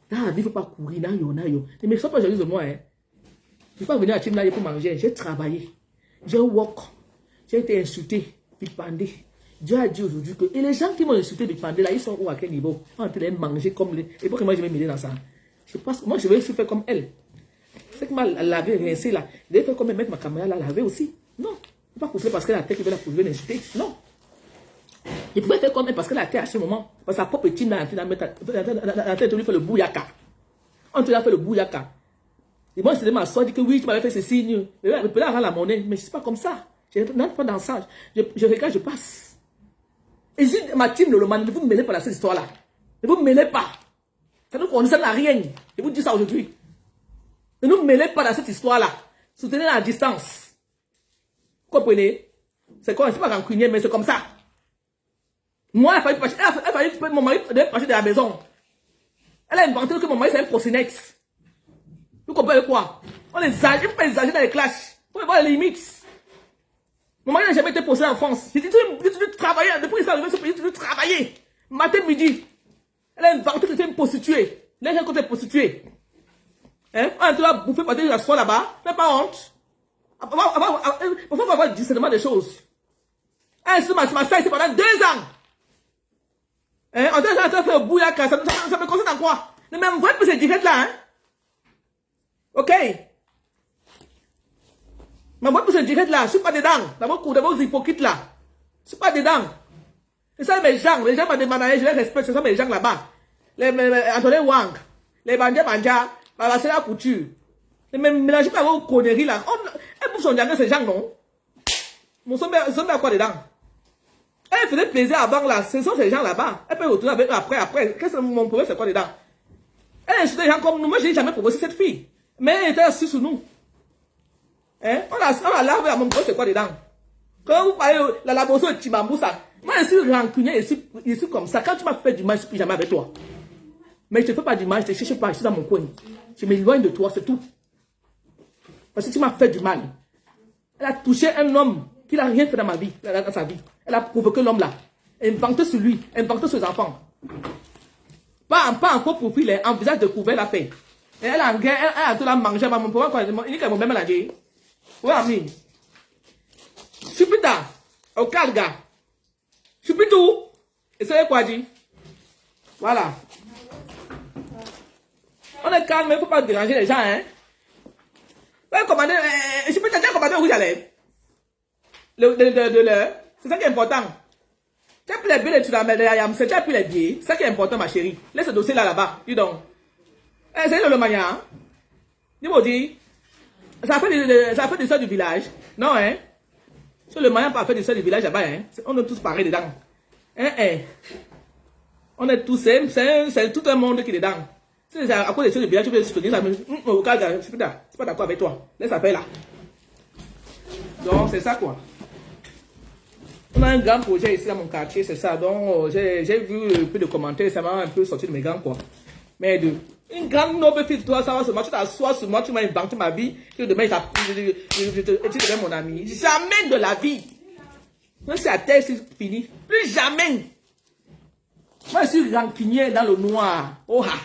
Dans la vie, il ne faut pas courir. Ne me sois pas jaloux de moi. Hein. Je ne vais pas venir à Timnaye pour manger. J'ai travaillé. J'ai work. J'ai été insulté, vilipendé. Dieu a dit aujourd'hui que... Et les gens qui m'ont insulté, vilipendé, là, ils sont où, à quel niveau? En train de manger comme les... Et pourquoi moi, je vais m'aider dans ça? Je pense que moi, je vais faire comme elle. C'est qui m'a lavé, rincé, là. Je vais faire comme mettre ma caméra là, laver aussi. Non. Il ne faut pas pousser parce qu'elle a la tête qui veut la pousser, l'insulter. Non. Il pouvait faire comme elle parce qu'elle a la tête à ce moment. Parce que sa propre team, là, en train de mettre la tête, on lui fait le bouyaka. On te l'a fait le bouyaka. Et moi, c'est ma soeur dit que oui, tu m'avais fait ce signe. Mais là, elle peut avoir la monnaie. Mais je ne suis pas comme ça. Je n'entre pas dans ça. Je regarde, je passe. Et je dis, ma team, ne vous me mêlez pas dans cette histoire-là. Ne vous mêlez pas. Ça ne concerne à rien. Je vous dis ça aujourd'hui. Ne nous mêlez pas dans cette histoire-là. Soutenez la distance. Vous comprenez? C'est quoi? C'est pas rancunier, mais c'est comme ça. Moi, elle a fallu que mon mari devait partir de la maison. Elle a inventé que mon mari c'est un prosénète. Vous comprenez quoi? On exagère, il faut pas exagérer dans les clashs. Il faut voir les limites. Mon mari n'a jamais été possédé en France. J'ai dit, tu veux travailler. Depuis qu'il s'est arrivé ce pays, tu veux travailler. Matin, midi. Elle a inventé que c'était une prostituée. Les gens qui étaient prostitués. Hein? On doit bouffer par des assois là-bas. N'ayez pas honte. Il faut avoir du discernement des choses. Hein, c'est ma soeur ici pendant 2 ans. Hein? On doit faire le bouyaka. Ça me concerne en quoi? Ne m'envoie pas ces directs là. Hein? Ok? Mais moi, pour ce direct là, je ne suis pas dedans. Dans vos hypocrites là. Je ne suis pas dedans. C'est ça mes gens. Les gens m'ont demandé, je les respecte. Ce sont mes gens là-bas. Les Antonin Wang. Les Banja. C'est la couture. Ne me mélangez pas vos conneries là. Elle bouge son diamant, ces gens non. Mon son à quoi dedans? Elle faisait plaisir avant là. Ce sont ces gens là-bas. Elle peut retourner avec eux après. Qu'est-ce que mon problème, c'est quoi dedans? Elle insulte des gens comme nous. Moi, je n'ai jamais proposé cette fille. Mais elle était assise sur nous. Hein? On a lavé à mon gros, c'est quoi dedans? Quand vous parlez de la laboration de Timamboussa, moi je suis rancunier, je suis comme ça. Quand tu m'as fait du mal, je ne suis jamais avec toi. Mais je ne te fais pas du mal, je ne te cherche pas, je suis dans mon coin. Je m'éloigne de toi, c'est tout. Parce que tu m'as fait du mal. Elle a touché un homme qui n'a rien fait dans ma vie, dans sa vie. Elle a provoqué l'homme là. Inventé sur lui, inventé sur ses enfants. Pas en faux profil, en visage de couvert la fait. Et elle a en guerre, elle a tout la mangé, maman, pour moi, il dit qu'elle m'a même la guerre. Oui, ami. Supita, au Kalga. Supitou. Et c'est quoi dit? Voilà. On est calme, il ne faut pas déranger les gens, hein. Supita, tu as commandé au rouge à lèvres. C'est ça qui est important. Tu as pris les billets, tu l'as mis derrière, tu as pris les billets. C'est ça qui est important, ma chérie. Laisse ce dossier là-bas. Dis donc. C'est le mania. Hein? Dis-moi, dis. Ça fait du sol du village. Non, hein? Sur le moyen parfait du sol du village là-bas, hein? On est tous pareils dedans. Hein? On est tous, c'est tout un monde qui est dedans. Si c'est à cause des sol du village, tu peux soutenir ça. Je suis pas d'accord avec toi. Laisse ça faire là. Donc, c'est ça quoi. On a un grand projet ici dans mon quartier, c'est ça. Donc, j'ai vu un peu de commentaires, ça m'a un peu sorti de mes gants, quoi. Mais une grande noble fille, toi, ça va se moi, tu t'assois sur moi, tu m'as inventé ma vie, que demain, tu deviens mon ami. Jamais de la vie. Même si la terre, c'est fini. Plus jamais. Moi, je suis rancunier dans le noir. Oh, ah.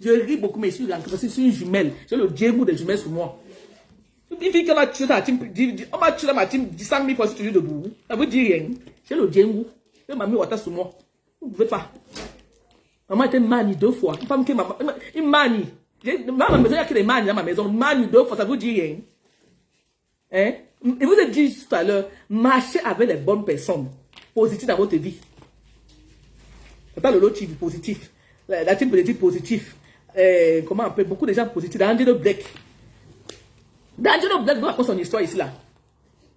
Je ris beaucoup, mais je suis rancunier parce que je suis une jumelle. J'ai le diable des jumelles sur moi. Une fille qui m'a tué dans la team, on m'a tué dans ma team 100 000 fois si tu es debout. Ça veut dire rien. J'ai le djengou. Elle m'a mis au sur moi. Vous ne pouvez pas. Maman était manie 2 fois. Une femme qui m'a. Une manie. Dans ma maison, il y a que des manies dans ma maison. Manie 2 fois, ça vous dit rien. Hein? Et vous avez dit tout à l'heure, marchez avec les bonnes personnes. Positives dans votre vie. C'est pas le lot type positif. La team politique positive. Comment on appelle beaucoup de gens positifs. Dans Angelo Black. D'Angelo Black doit raconter son histoire ici là.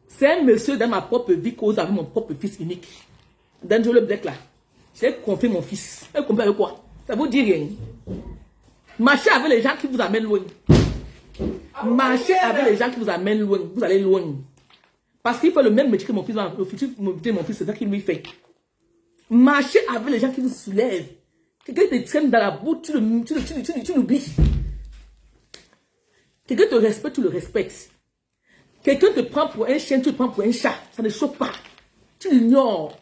C'est un monsieur dans ma propre vie cause avec mon propre fils unique. D'Angelo Black là. J'ai confié mon fils. Elle compris avec quoi? Ça vous dit rien. Marchez avec les gens qui vous amènent loin. Marchez avec les gens qui vous amènent loin. Vous allez loin. Parce qu'il fait le même métier que mon fils. Le futur métier de mon fils, c'est ça qu'il lui fait. Marchez avec les gens qui vous soulèvent. Quelqu'un te traîne dans la boue, tu l'oublies. Quelqu'un te respecte, tu le respectes. Quelqu'un te prend pour un chien, tu le prends pour un chat. Ça ne chauffe pas. Tu l'ignores.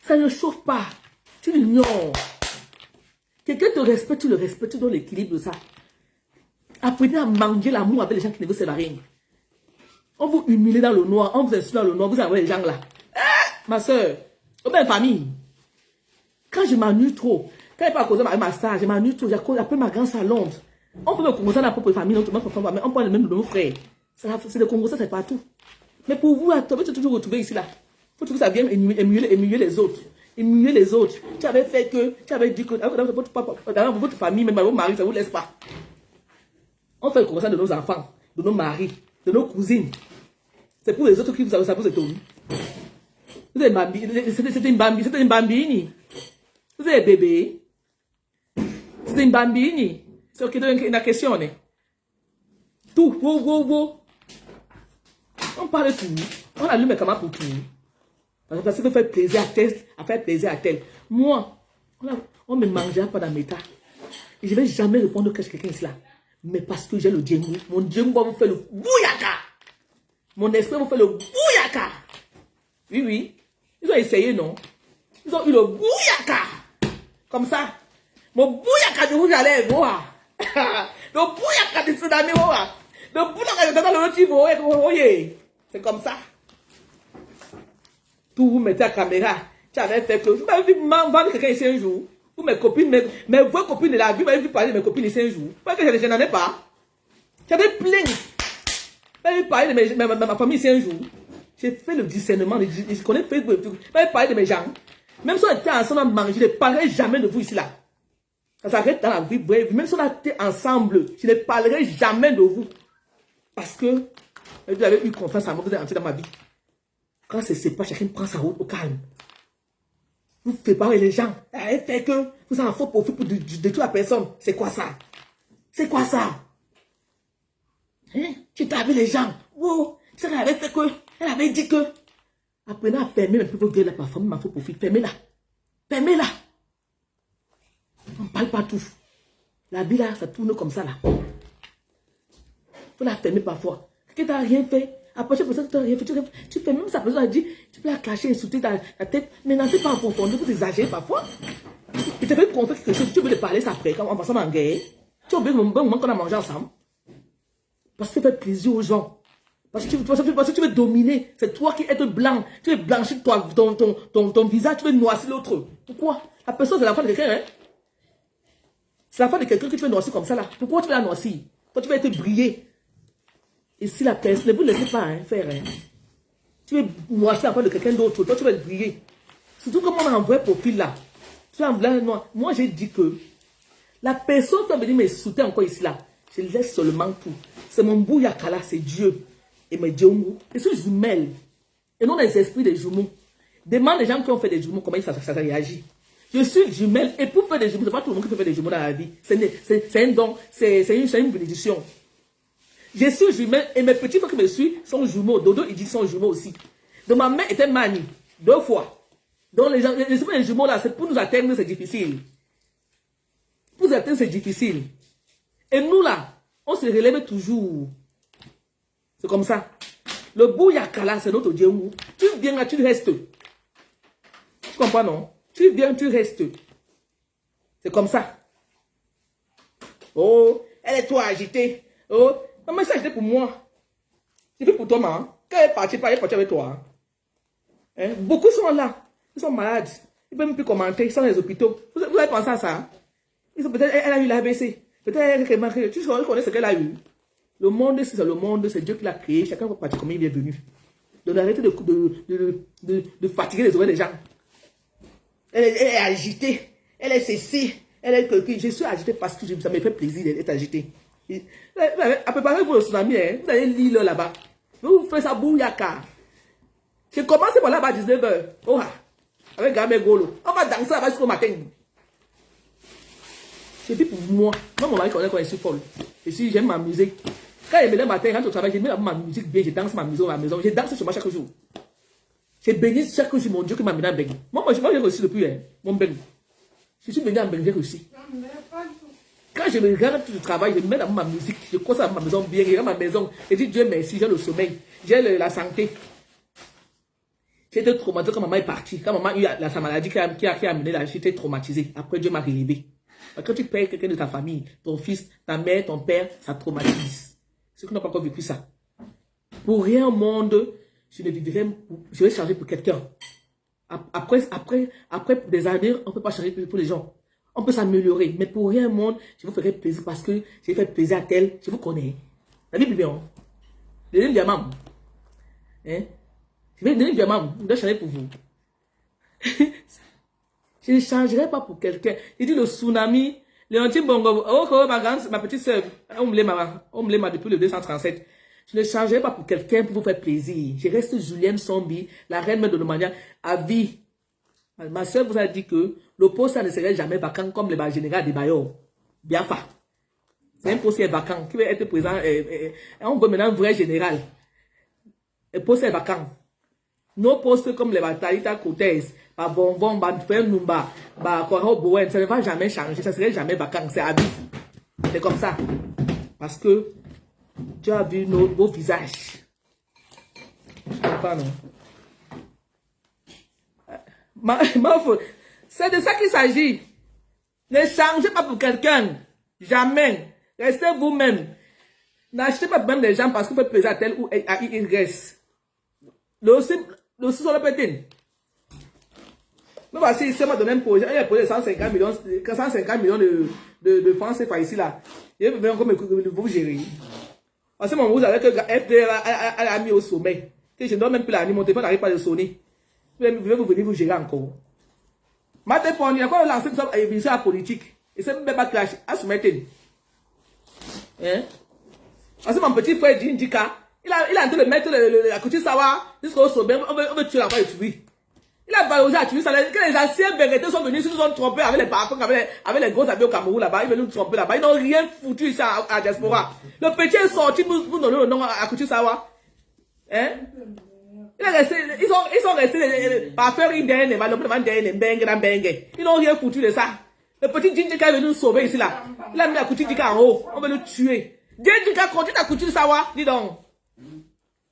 Ça ne chauffe pas. Tu l'ignores. Quelqu'un te respecte, tu le respectes, tu donnes l'équilibre de ça. Apprenez à manger l'amour avec les gens qui ne vous servent à rien. On vous humilie dans le noir, on vous insulte dans le noir, vous envoyez les gens là. Ma soeur, ou bien famille. Quand je m'ennuie trop, quand je ne pas causer avec ma star, je m'ennuie trop, j'appelle ma grande sœur à Londres. On peut me commencer dans la propre famille, notre famille, on prend le même de nos frères. C'est le Congo, ça c'est partout. Mais pour vous, tu peux toujours retrouver ici là. Il faut toujours que ça vienne émuler les autres. Émuler les autres. Tu avais fait que, tu avais dit que dans votre famille, même votre mari, ça ne vous laisse pas. On fait le Congo de nos enfants, de nos maris, de nos cousines. C'est pour les autres qui ça vous étonne. C'était une bambini. Vous êtes bébé. C'était une bambini. C'est ok, une question. Tout, on parle de tout. On allume les camarades pour tout. Parce que ça fait plaisir à faire plaisir à tel. Moi, on me mangera pas dans mes tas. Et je ne vais jamais répondre que quelqu'un ici là. Mais parce que j'ai le djengou. Mon djengou va vous faire le bouyaka. Mon esprit va vous faire le bouyaka. Oui. Ils ont essayé, non? Ils ont eu le bouyaka. Comme ça. Mon bouyaka de rouge à lèvres. Le bouyaka de tsunami. Le bouyaka de dans le petit. C'est comme ça. Tout vous mettez à la caméra. Tu avais fait que. Vous m'avez vu vendre quelqu'un ici un jour. Vous, mes copines, mes vraies copines de la vie, vous m'avez vu parler de mes copines ici un jour. Parce que je n'en ai pas. J'avais plein. Vous m'avez vu parler de ma famille ici un jour. J'ai fait le discernement. Je connais Facebook. Vous m'avez parlé de mes gens. Même si on était ensemble à manger, je ne parlerai jamais de vous ici là. Ça s'arrête dans la vie brève. Même si on était ensemble, je ne parlerai jamais de vous. Parce que vous avez eu confiance en moi, vous êtes entré dans ma vie. Quand c'est séparé, chacun prend sa route au calme. Vous préparez les gens. Elle fait que vous en faites profit pour détruire la personne. C'est quoi ça? C'est quoi ça? Hein? Tu t'as vu les gens. Wow. Ça, elle avait fait que. Elle avait dit que. Apprenez à fermer un peu vos gueules là, parfois, mais il faut profiter. Fermez-la. Fermez-la. On ne parle pas tout. La vie là, ça tourne comme ça là. Il faut la fermer parfois. Quelqu'un t'a rien fait. Après, tu n'as rien fait. Tu fais même ça. Personne a dit, tu peux la clasher, insulter ta tête. Mais n'entrez pas en profondeur. Vous exagérez parfois. Tu te fais confier quelque chose. Tu veux te parler ça après, quand on passe en guerre. Tu as oublié le moment qu'on a mangé ensemble. Parce que tu fais plaisir aux gens. Parce que tu veux dominer. C'est toi qui es blanc. Tu veux blanchir ton visage. Tu veux noircir l'autre. Pourquoi? La personne, c'est la femme de quelqu'un. Hein? C'est la femme de quelqu'un que tu veux noircir comme ça là. Pourquoi tu veux la noircir? Toi, tu veux être brillé. Et si la personne, ne vous laissez pas faire. Hein? Tu veux noircir la femme de quelqu'un d'autre. Toi, tu veux être brillé. Surtout comme on a un vrai profil là. Tu es en blanc et noir. Moi, j'ai dit que la personne qui va venir me soutenir encore ici là, je laisse seulement tout. C'est mon bouyakala, c'est Dieu. Et mes djongou. Et ce jumelle. Et non les esprits des jumeaux. Demande les gens qui ont fait des jumeaux comment ça réagit. Je suis jumelle. Et pour faire des jumeaux, c'est pas tout le monde qui peut faire des jumeaux dans la vie. C'est un don. C'est une bénédiction. Je suis jumelle. Et mes petits frères qui me suivent sont jumeaux. Dodo, ils disent sont jumeaux aussi. Donc ma mère était manie. 2 fois. Donc les gens, les jumeaux là, c'est pour nous atteindre, c'est difficile. Pour nous atteindre, c'est difficile. Et nous là, on se relève toujours. C'est comme ça. Le bouyakala, c'est notre djengou. Tu viens là, tu restes. Tu comprends, non? Tu viens, tu restes. C'est comme ça. Oh, elle est trop agitée. Oh, maman, c'est agité pour moi. C'est fait pour toi, maman. Quand elle est partie, elle est partie avec toi. Hein? Beaucoup sont là. Ils sont malades. Ils ne peuvent même plus commenter. Ils sont dans les hôpitaux. Vous avez pensé à ça? Peut-être elle a eu l'AVC. Peut-être elle a remarqué. Tu connais ce qu'elle a eu. Le monde, c'est le monde, c'est Dieu qui l'a créé. Chacun va partir comme il est venu. Donc arrêtez de fatiguer les oreilles des gens. Elle est agitée. Elle est ceci. Elle est quelqu'un. Je suis agitée parce que ça me fait plaisir d'être agitée. Préparez-vous le tsunami. Hein. Vous allez lire là-bas. Vous faites ça bouyaka. Je commence par là-bas à 19h. Oh, avec Gamé Golo. On va danser là-bas jusqu'au matin. C'est fait pour moi. Moi, mon mari connaît quand je suis folle. Et si j'aime ma musique. Quand il me lève matin, quand je travaille, je mets ma musique bien, je danse ma musique à la maison. Je danse sur moi chaque jour. Je bénis chaque jour mon Dieu qui m'a mis en Beng. Moi, j'ai reçu depuis mon Beng. Je suis venu en Beng, j'ai reçu. Quand je me regarde tout le travail, je me mets dans ma musique. Je conserve ma maison bien, je regarde ma maison. Je dis Dieu merci, j'ai le sommeil, j'ai la santé. J'étais traumatisé quand maman est partie. Quand maman a eu sa maladie qui a amené là, j'étais traumatisé. Après, Dieu m'a relevé. Quand tu perds quelqu'un de ta famille, ton fils, ta mère, ton père, ça traumatise. Ceux qui n'ont pas encore vécu ça. Pour rien au monde, je ne vivrai, je vais changer pour quelqu'un. Après des années, on ne peut pas changer pour les gens. On peut s'améliorer, mais pour rien au monde, je vous ferai plaisir parce que j'ai fait plaisir à tel, je vous connais. La Bible bien. Donnez-le diamant. Hein? Je vais donner le diamant, je dois changer pour vous. Je ne changerai pas pour quelqu'un. Il dit le tsunami, le anti-bongo. Oh, ma petite soeur, on me l'a depuis le 237. Je ne changerai pas pour quelqu'un pour vous faire plaisir. Je reste Julienne Sombi, la reine de Nomania, à vie. Ma soeur vous a dit que le poste ça ne serait jamais vacant comme le général de Bayo. Bien fait. C'est un poste qui est vacant, qui va être présent. On veut maintenant un vrai général. Le poste est vacant. Nos postes comme les Talita Cortez, Bonbon, Numba, Koro Bowen, ça ne va jamais changer, ça ne serait jamais vacant, c'est à vie. C'est comme ça. Parce que tu as vu nos beaux visages. Je ne sais pas, non. C'est de ça qu'il s'agit. Ne changez pas pour quelqu'un. Jamais. Restez vous-même. N'achetez pas même les gens parce que vous faites plaisir à tel ou à Y. Le sous le pétine. Nous voici, ici, on m'a donné un projet. Il a posé 150 millions de francs CFA ici là. Il veut encore vous gérer. En ce moment, vous avez que FDR a mis au sommet. Je ne dois même plus la mon téléphone n'arrive pas à sonner. Vous venir vous gérer encore. Ma téléphone, il y a quoi lancé ça à la politique. Et c'est même pas clash. À se mettre. Hein? En ce moment, mon petit frère Jindika. Il a en train de mettre la couture savoir jusqu'au sommet. On veut tuer la voix et tuer. Il a valorisé à Tunis. Que les anciens Bérétés sont venus, ils nous ont trompés avec les parfums, avec les gros habits au Cameroun là-bas. Ils veulent nous tromper là-bas. Ils n'ont rien foutu ici à diaspora. Le petit est sorti, vous donnez le nom à Coutu Sawa. Hein? Ils sont restés par faire une dernière, ils n'ont rien foutu de ça. Le petit Djindika est venu nous sauver ici là. Il a mis la Coutu Dika en haut. On veut le tuer. Djindika continue à Coutu Sawa. Dis donc.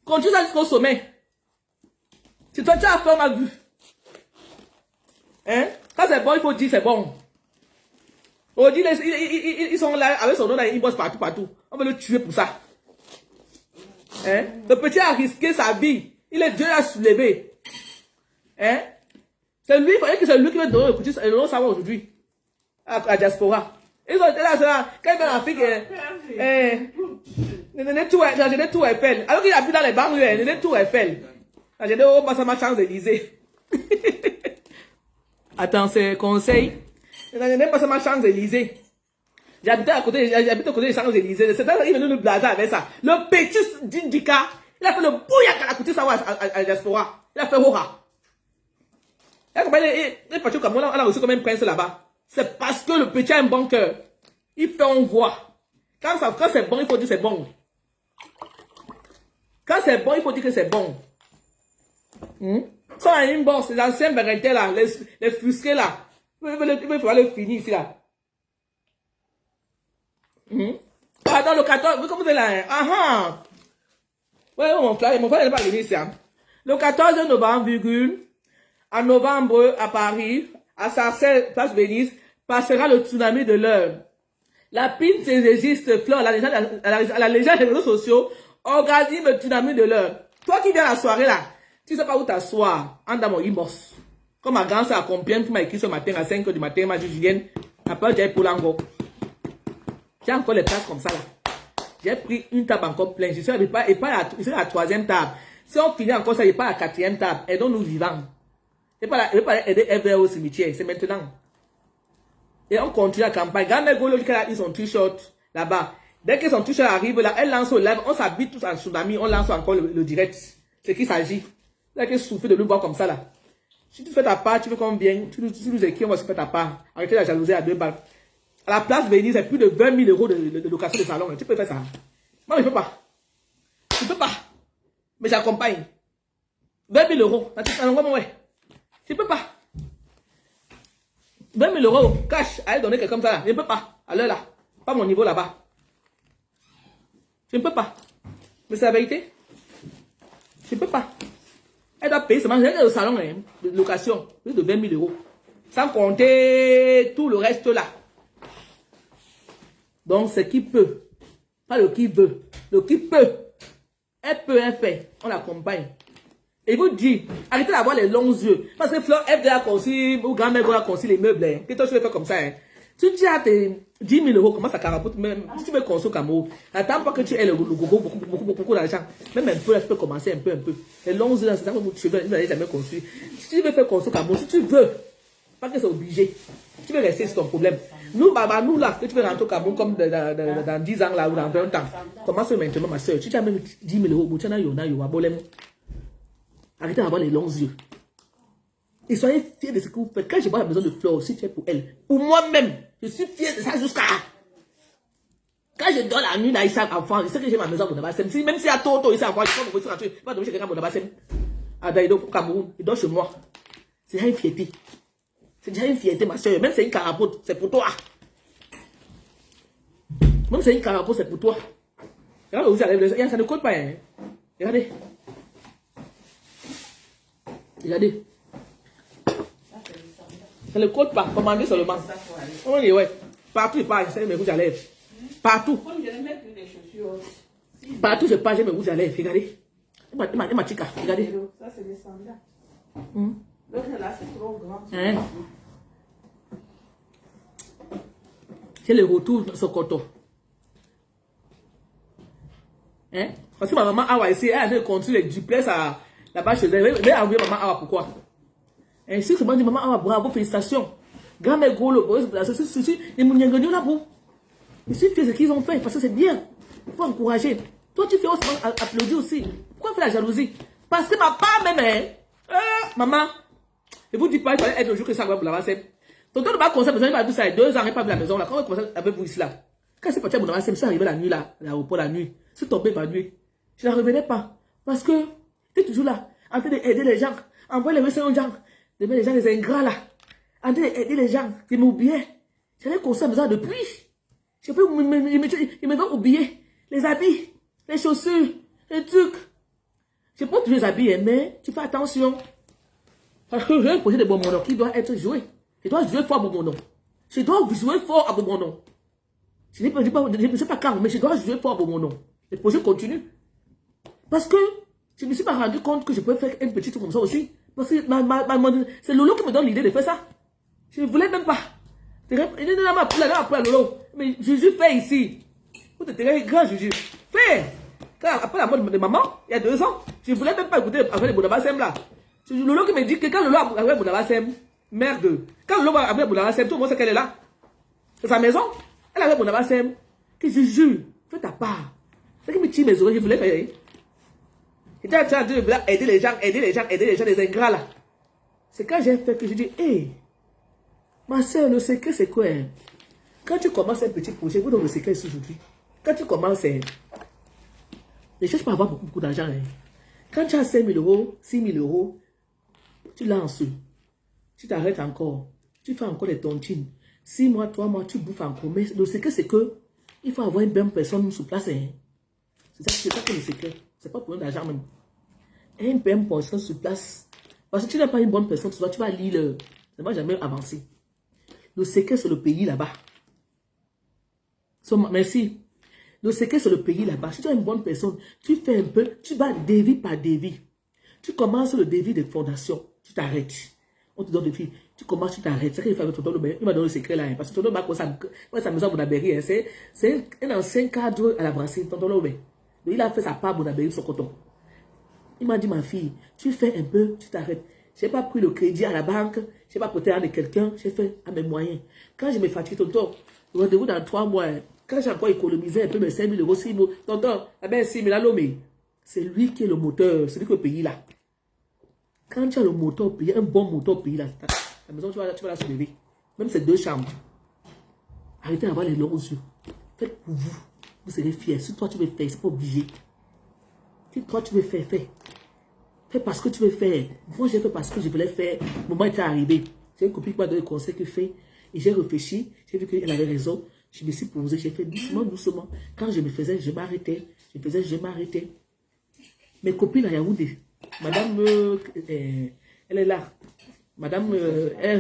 Continue ça jusqu'au sommet. Si toi tu as fait, on a vu. Hein? Quand c'est bon, il faut dire c'est bon. On dit, ils sont là avec son nom là, ils bossent partout. On veut le tuer pour ça. Hein? Le petit a risqué sa vie. Dieu l'a soulevé. Hein? C'est lui, il fallait que c'est lui qui va donner le petit savoir aujourd'hui. À diaspora. Ils ont été là, quand ils viennent en Afrique, j'ai des tours Eiffel. Alors qu'il a plus dans les banlieues, j'ai des tours Eiffel. J'ai des hauts ma Champs-Élysées. Attends, c'est conseil. J'ai des ma Champs-Élysées. J'habite à côté des Champs-Élysées. C'est là qu'il est venu nous blaser avec ça. Le petit Djindika, il a fait le bouillac à la côté savoir à diaspora. Il a fait hora. Il est parti au Cameroun, on a reçu comme un prince là-bas. C'est parce que le petit a un bon cœur. Il fait on voit. Quand c'est bon, il faut dire c'est bon. Quand c'est bon, il faut dire que c'est bon. Ça a une bosse, les anciens Bérétés là, les frustrés là. Il faut aller finir ici là. Pardon, le 14, vous comprenez là? Ah. Ouais, mon frère n'est pas venu ici. Le 14 novembre, en novembre, à Paris, à Sarcelles, place Venise, passera le tsunami de l'heure. La pinte existe, Fleur, la légende des réseaux sociaux, organise le tsunami de l'heure. Toi qui viens à la soirée là, tu sais pas où t'asseoir, en dans mon inbox. Comme ma grande sœur à Compiègne qui m'a écrit ce matin à 5 h du matin, m'a dit Julien, après j'ai pour l'ango. J'ai encore les places comme ça là. J'ai pris une table encore pleine. Je suis à la troisième table. Si on finit encore ça, il n'est pas à la quatrième table. Aidons-nous vivants. Je ne vais pas aider FVR au cimetière. C'est maintenant. Et on continue la campagne. Gamé Golo, ils ont t-shirt là-bas. Dès que son t-shirt arrive là, elle lance au live. On s'habite tous en tsunami. On lance encore le direct. C'est qui s'agit. Là, qui souffle de nous voir comme ça là. Si tu fais ta part, tu veux combien? Tu nous écris, on va se faire ta part. Arrêtez la jalousie à 2 balles. À la place Venise, c'est plus de 20 000 euros de location de salon. Tu peux faire ça. Moi, je ne peux pas. Je ne peux pas. Mais j'accompagne. 20 000 euros. Je ne peux pas. 20 000 euros cash à donner quelqu'un comme ça. Je ne peux pas. À l'heure là. Pas mon niveau là-bas. Je ne peux pas. Mais c'est la vérité. Je ne peux pas. Elle doit payer seulement le salon de location. Plus de 20 000 euros. Sans compter tout le reste là. Donc, c'est qui peut. Pas le qui veut. Le qui peut. Elle peut, elle fait. On l'accompagne. Et vous dit, arrêtez d'avoir les longs yeux. Parce que Fleur FDA a conçu, ou grand-mère a conçu les meubles. Hein. Que toi, tu veux faire comme ça. Hein. Si tu as tes 10 000 euros, comment ça carapote même. Si tu veux construire Cameroun, n'attends pas que tu aies le gogo, beaucoup d'argent. Même un peu, là, tu peux commencer un peu. Les longs yeux, c'est ça que tu veux, n'avez jamais construit. Si tu veux faire construire Cameroun, si tu veux, pas que c'est obligé. Tu veux rester sur ton problème. Nous, nous là, que tu veux rentrer au Cameroun comme dans 10 ans là ou dans 20 ans. Commence maintenant, ma soeur. Si tu as même 10 000 euros, tu as un arrêtez d'avoir les longs yeux. Et soyez fiers de ce que vous faites. Quand je vois la maison de Fleur, si tu es pour elle, pour moi-même, je suis fier de ça jusqu'à. Quand je dors la nuit là, ici enfant, je sais que j'ai ma maison pour Nabassem. Même s'il y a Toto ici enfant, je peux me rentrer, pas dormir chez quelqu'un pour Nabassem. À Daïdo, au Cameroun, il dort chez moi. C'est déjà une fierté. C'est déjà une fierté, ma soeur. Même si c'est une carapote, c'est pour toi. Même si c'est une carapote, c'est pour toi. Regarde, ça ne colle pas. Hein. Regardez. Regardez. Ça ne colle pas. Commandez seulement. Oui, ouais. Partout, il passe. C'est mes rouges à lèvres. Partout. Partout, je passe, j'ai mes rouges à lèvres. Regardez. Et ma chica. Regardez. Ça, c'est des sandales. L'autre là, c'est trop grand. Hein? C'est le retour de ce coton. Hein? Parce que ma maman Awa ici, elle a construit les duplex là-bas chez elle. Mais envoyer maman Awa, pourquoi? Ainsi que je me dis, maman Awa, bravo, félicitations. Grand-mère Golo, c'est les mouniangonios là-bas. Ils suivent ce qu'ils ont fait parce que c'est bien. Il faut encourager. Toi, tu fais aussi applaudir aussi. Pourquoi faire la jalousie? Parce que ma part même, maman, ne vous dis pas, il fallait être le jour que ça va pour la Bassem. Tonton ne m'a conseillé, il m'a vu ça il y a 2 ans, il n'a pas vu la maison là. Comment il commence avec vous ici là? Quand c'est parti à mon Bassem, c'est arrivé la nuit là, à l'aéroport la nuit. C'est tombé évanouie. Je ne la revenais pas. Parce que tu es toujours là, en train d'aider les gens, envoyer les messages aux gens, de mettre les gens les ingrats là, en train d'aider les gens, de m'oublier. J'avais conseillé besoin depuis. Je peux il me donne oublier les habits, les chaussures, les trucs. Je peux toujours les habits, mais tu fais attention. Parce que j'ai un projet de Bomono qui doit être joué. Je dois jouer fort à Bomono. Je dois jouer fort à Bomono. Je ne sais pas quand, mais je dois jouer fort à Bomono. Le projet continue. Parce que je ne me suis pas rendu compte que je pouvais faire une petite truc comme ça aussi. Parce que c'est Lolo qui me donne l'idée de faire ça. Je ne voulais même pas. Il n'a pas appris à Lolo. Mais Juju fait ici. Vous te tenez grand Juju. Fais. Après la mort de maman, il y a 2 ans, je ne voulais même pas écouter avec les Bounabasem là. C'est Lolo qui me dit que quand Lolo a avec Bounabasem, merde. Quand Lolo a avec Bounabasem, tout le monde sait qu'elle est là. C'est sa maison. Elle a avec Bounabasem. Que Juju, fais ta part. C'est qui me tire mes oreilles, je voulais faire. J'étais en train de aider les gens, les ingrats là. C'est quand j'ai fait que je dis, hé, ma soeur, le secret c'est quoi? Quand tu commences un petit projet, vous donne le secret ici aujourd'hui. Quand tu commences, ne cherche pas à avoir beaucoup d'argent. Quand tu as 5 000 euros, 6 000 euros, tu lances. Tu t'arrêtes encore. Tu fais encore les tontines. 6 mois, 3 mois, tu bouffes encore. Mais le secret c'est que il faut avoir une bonne personne sur place. C'est ça que le secret. C'est pas pour d'argent même. Une bonne personne sur place. Parce que tu n'as pas une bonne personne, tu vas lire. Ça ne va jamais avancer. Le secret, c'est le pays là-bas. Merci. Le secret, c'est le pays là-bas. Si tu as une bonne personne, tu fais un peu, tu vas dévi par dévi. Tu commences le dévi de fondation, tu t'arrêtes. On te donne des filles. Tu commences, tu t'arrêtes. C'est ce qu'il fait avec Tonton Loubert. Il m'a donné le secret là. Parce que Tonton Loubert, sa maison à Bonaberry, c'est un ancien cadre à la brasserie, Tonton Loubert. Il a fait sa part à Bonaberry, son coton. Il m'a dit, ma fille, tu fais un peu, tu t'arrêtes. Je n'ai pas pris le crédit à la banque, je n'ai pas prêté à quelqu'un, j'ai fait à mes moyens. Quand je me fatigue, tonton, rendez-vous dans 3 mois. Quand j'ai encore économisé un peu mes 5 000 euros, 6 000, tonton, eh bien 6 000 à l'homme. C'est lui qui est le moteur, c'est lui qui est le pays là. Quand tu as le moteur pays, un bon moteur pays là, la maison, tu vas la soulever. Même ces 2 chambres. Arrêtez d'avoir les longs aux yeux. Faites pour vous. Vous serez fiers. Si toi tu veux faire, c'est pas obligé. Si toi tu veux faire, fais. Fais parce que tu veux faire. Moi j'ai fait parce que je voulais faire. Le moment était arrivé. J'ai une copine qui m'a donné le conseil que fait. Et j'ai réfléchi. J'ai vu qu'elle avait raison. Je me suis posé. J'ai fait doucement, doucement. Quand je me faisais, je m'arrêtais. Je faisais, je m'arrêtais. Mes copines à Yaoundé. Madame, elle est là. Madame,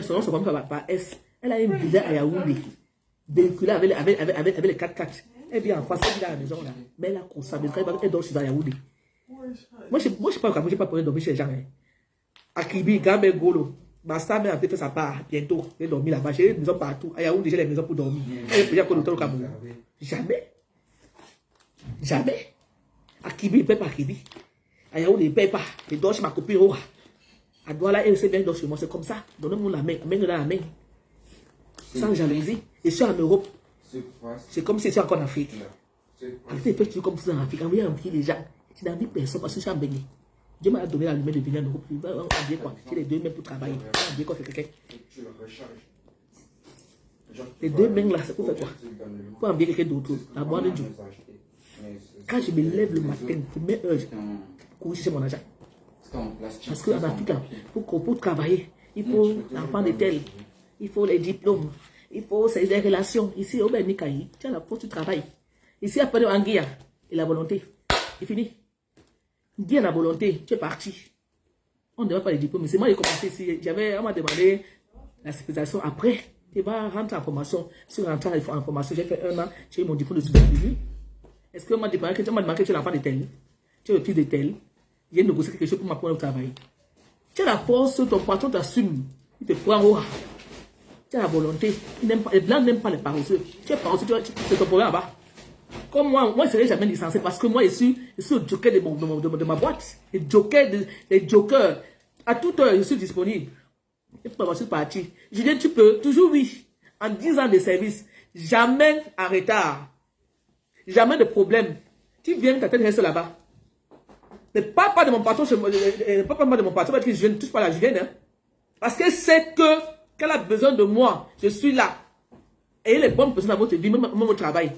son nom se commence par S. Elle a une villa à Yaoundé. Véhiculée avec les 4x4. Elle vient en face, elle vit à la maison là. Mais elle a consommé. Elle dort chez Yaoundé. Moi, je ne sais pas comment je pas pour dormir chez les gens. Akibi, Gambe, Golo. Ma femme a fait sa part bientôt. Elle dormir là-bas. J'ai des maisons partout. À Yaoundé, j'ai les maisons pour dormir. Elle est payée à l'hôtel au Cameroun. Jamais. Jamais. Akibi, il ne paie pas Akibi. À Yaoundé, il ne paie pas. Il dort chez ma copine Rora. À Douala, elle sait bien dort chez moi. C'est comme ça. Donnez-moi la main. Amène-le dans la main. Sans jalousie. Je suis en Europe. C'est comme si je suis encore en Afrique. Arrêtez de faire comme ça en Afrique. Envoyez envier les gens. Je n'envie personne parce que je suis en Bénin. Dieu m'a donné la lumière de venir en Europe. Il va envier quoi? J'ai les 2 mains pour travailler. Il va envier quoi? C'est quelqu'un. Les 2 mains là, c'est pour faire quoi? Pour envier quelqu'un d'autre. La boîte de Dieu. Quand je me lève le matin, première heure, pour chercher mon argent. Parce qu'en Afrique, pour travailler, il faut l'enfant de tel. Il faut les diplômes. Il faut les relations. Ici, au Bénikaï, tu as la force du travail. Ici, après Anguilla, et la volonté. C'est fini. Dis à la volonté, tu es parti. On ne demande pas les diplômes. Mais c'est moi qui ai commencé ici. On m'a demandé la spécialisation. Après, tu vas rentrer en formation. Sur rentrer en formation, j'ai fait 1 an. J'ai eu mon diplôme de superviseur. Est-ce qu'on m'a demandé que tu es l'enfant de tel? Tu es le fils de tel? J'ai négocié quelque chose pour m'apprendre au travail. Tu as la force, ton patron t'assume. Il te prend au. Tu as la volonté. Les blancs n'aiment pas les paresseux. Tu es paresseux, c'est ton problème là-bas. Comme moi, je ne serai jamais licencié parce que moi, je suis le joker de ma boîte. Le joker des jokers. À toute heure, je suis disponible. Et pour je suis parti. Je dis, tu peux, toujours oui. En 10 ans de service, jamais en retard. Jamais de problème. Tu viens, ta tête reste là-bas. Ne parle pas de mon patron chez moi. Ne parle pas de mon patron parce que je ne touche pas la Julienne. Hein. Parce qu'elle sait qu'elle a besoin de moi. Je suis là. Et les bonnes personnes dans votre vie, même au travail.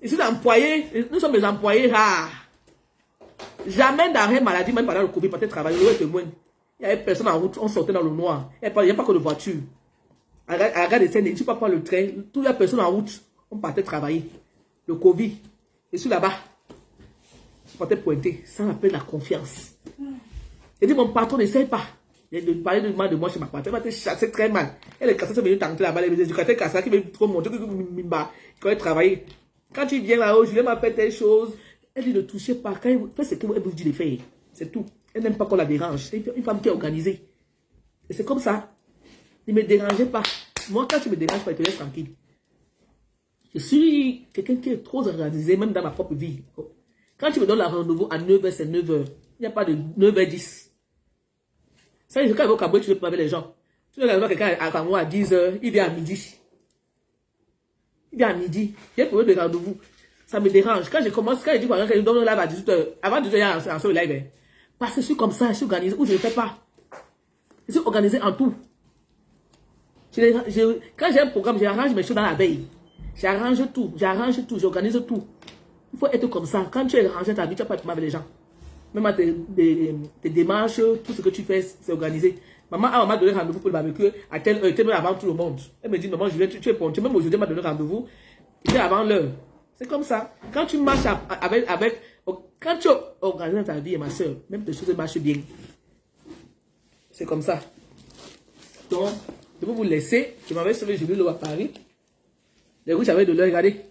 Ici, l'employé, nous sommes des employés rares. Jamais d'arrêt maladie, même pendant le Covid, peut-être travailler, le témoin. Il y avait personne en route, on sortait dans le noir. Il n'y a pas que de voiture. À la gare de Seine, tu ne peux pas prendre le train. Toutes les personnes en route, on partait travailler. Le Covid, je suis là-bas. Je partais pointer. Ça m'appelle la confiance. Et dit, mon patron n'essaye pas de parler de mal de moi chez ma patronne. Elle m'a été chassée très mal. Et les casseurs sont venus tenter là-bas. Les éducateurs casseurs qui veulent trop montrer qui va travailler. Quand tu viens là-haut, Julien m'a fait telle chose. Elle dit ne touchez pas. Quand elle fait ce qu'elle vous dit de faire, c'est tout. Elle n'aime pas qu'on la dérange. C'est une femme qui est organisée. Et c'est comme ça. Ne me dérangez pas. Moi, quand tu me déranges pas, je te laisse tranquille. Je suis quelqu'un qui est trop organisé, même dans ma propre vie. Quand tu me donnes la rendez-vous à 9h, c'est 9h. Il n'y a pas de 9h10. Ça, quand il va au Cameroun, tu veux pas avec les gens. Tu veux voir quelqu'un à Cameroun à 10h, il vient à midi. Il vient à midi. J'ai pour eux de rendez-vous. Ça me dérange. Quand je commence, quand je dis que je donne le live à 18h, avant 18h, il y a un seul live. Parce que je suis comme ça, je suis organisé, ou je ne le fais pas. Je suis organisé en tout. Quand j'ai un programme, j'arrange mes choses dans la veille. J'arrange tout, j'organise tout. Il faut être comme ça. Quand tu es rangé ta vie, tu n'as pas de mal avec les gens. Même à tes démarches, tout ce que tu fais, c'est organisé. Maman m'a donné rendez-vous pour le barbecue à telle heure avant tout le monde. Elle me dit, maman, Julien, tu es ponctuel. Même aujourd'hui, elle m'a donné rendez-vous. C'était avant l'heure. C'est comme ça. Quand tu marches quand tu organises ta vie, ma soeur, même tes choses marchent bien. C'est comme ça. Donc, je vais vous laisser. Je m'avais sauvé Julie à Paris. Les rouges avaient de l'œil, regardez.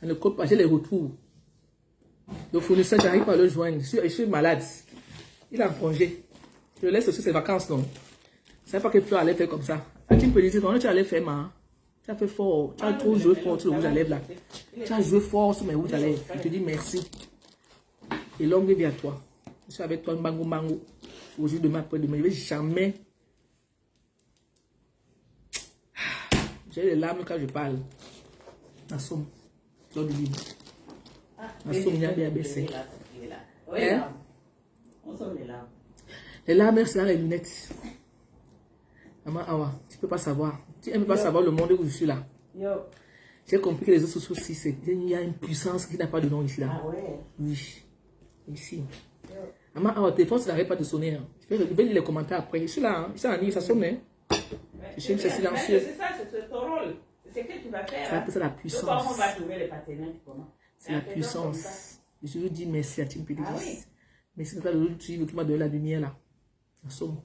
Elle ne compte pas, j'ai les retours. Le fournisseur, j'arrive pas à le joindre. Je suis malade. Il est en congé. Je le laisse aussi ses vacances, non. Je ne sais pas que Fleur allait faire comme ça. Tu me peux dire, comment tu allais faire, ma? Tu as fait fort. Tu as trop joué fort sur le rouge à lèvres, là. Tu as joué fort sur mes rouges à lèvres. Je te dis merci. Et longue vie à toi. Je suis avec toi, mango. Aujourd'hui, demain, après-demain. Je ne vais jamais. J'ai les larmes quand je parle. La somme. Dans le livre. La somme, il y a bien baissé. Les larmes, c'est dans les lunettes. Maman Awa, tu ne peux pas savoir. Tu ne peux pas savoir le monde où je suis là. J'ai compris que les autres sociaux, il y a une puissance qui n'a pas de nom ici. Là. Ah ouais? Oui. Ici. Maman Awa, tes téléphone, ça n'arrête pas de sonner. Hein. Je vais lire les commentaires après. Je suis là. Hein. Je suis en ligne, ça sonne. Hein. Je suis silencieux. C'est ça, c'est ton rôle. C'est ce que tu vas faire. Hein. C'est la puissance. Comment on va trouver les partenaires? C'est la puissance. Je veux dire merci à Tim Pédis. Ah, oui. Merci de l'autre qui m'a donné la lumière là. La somme.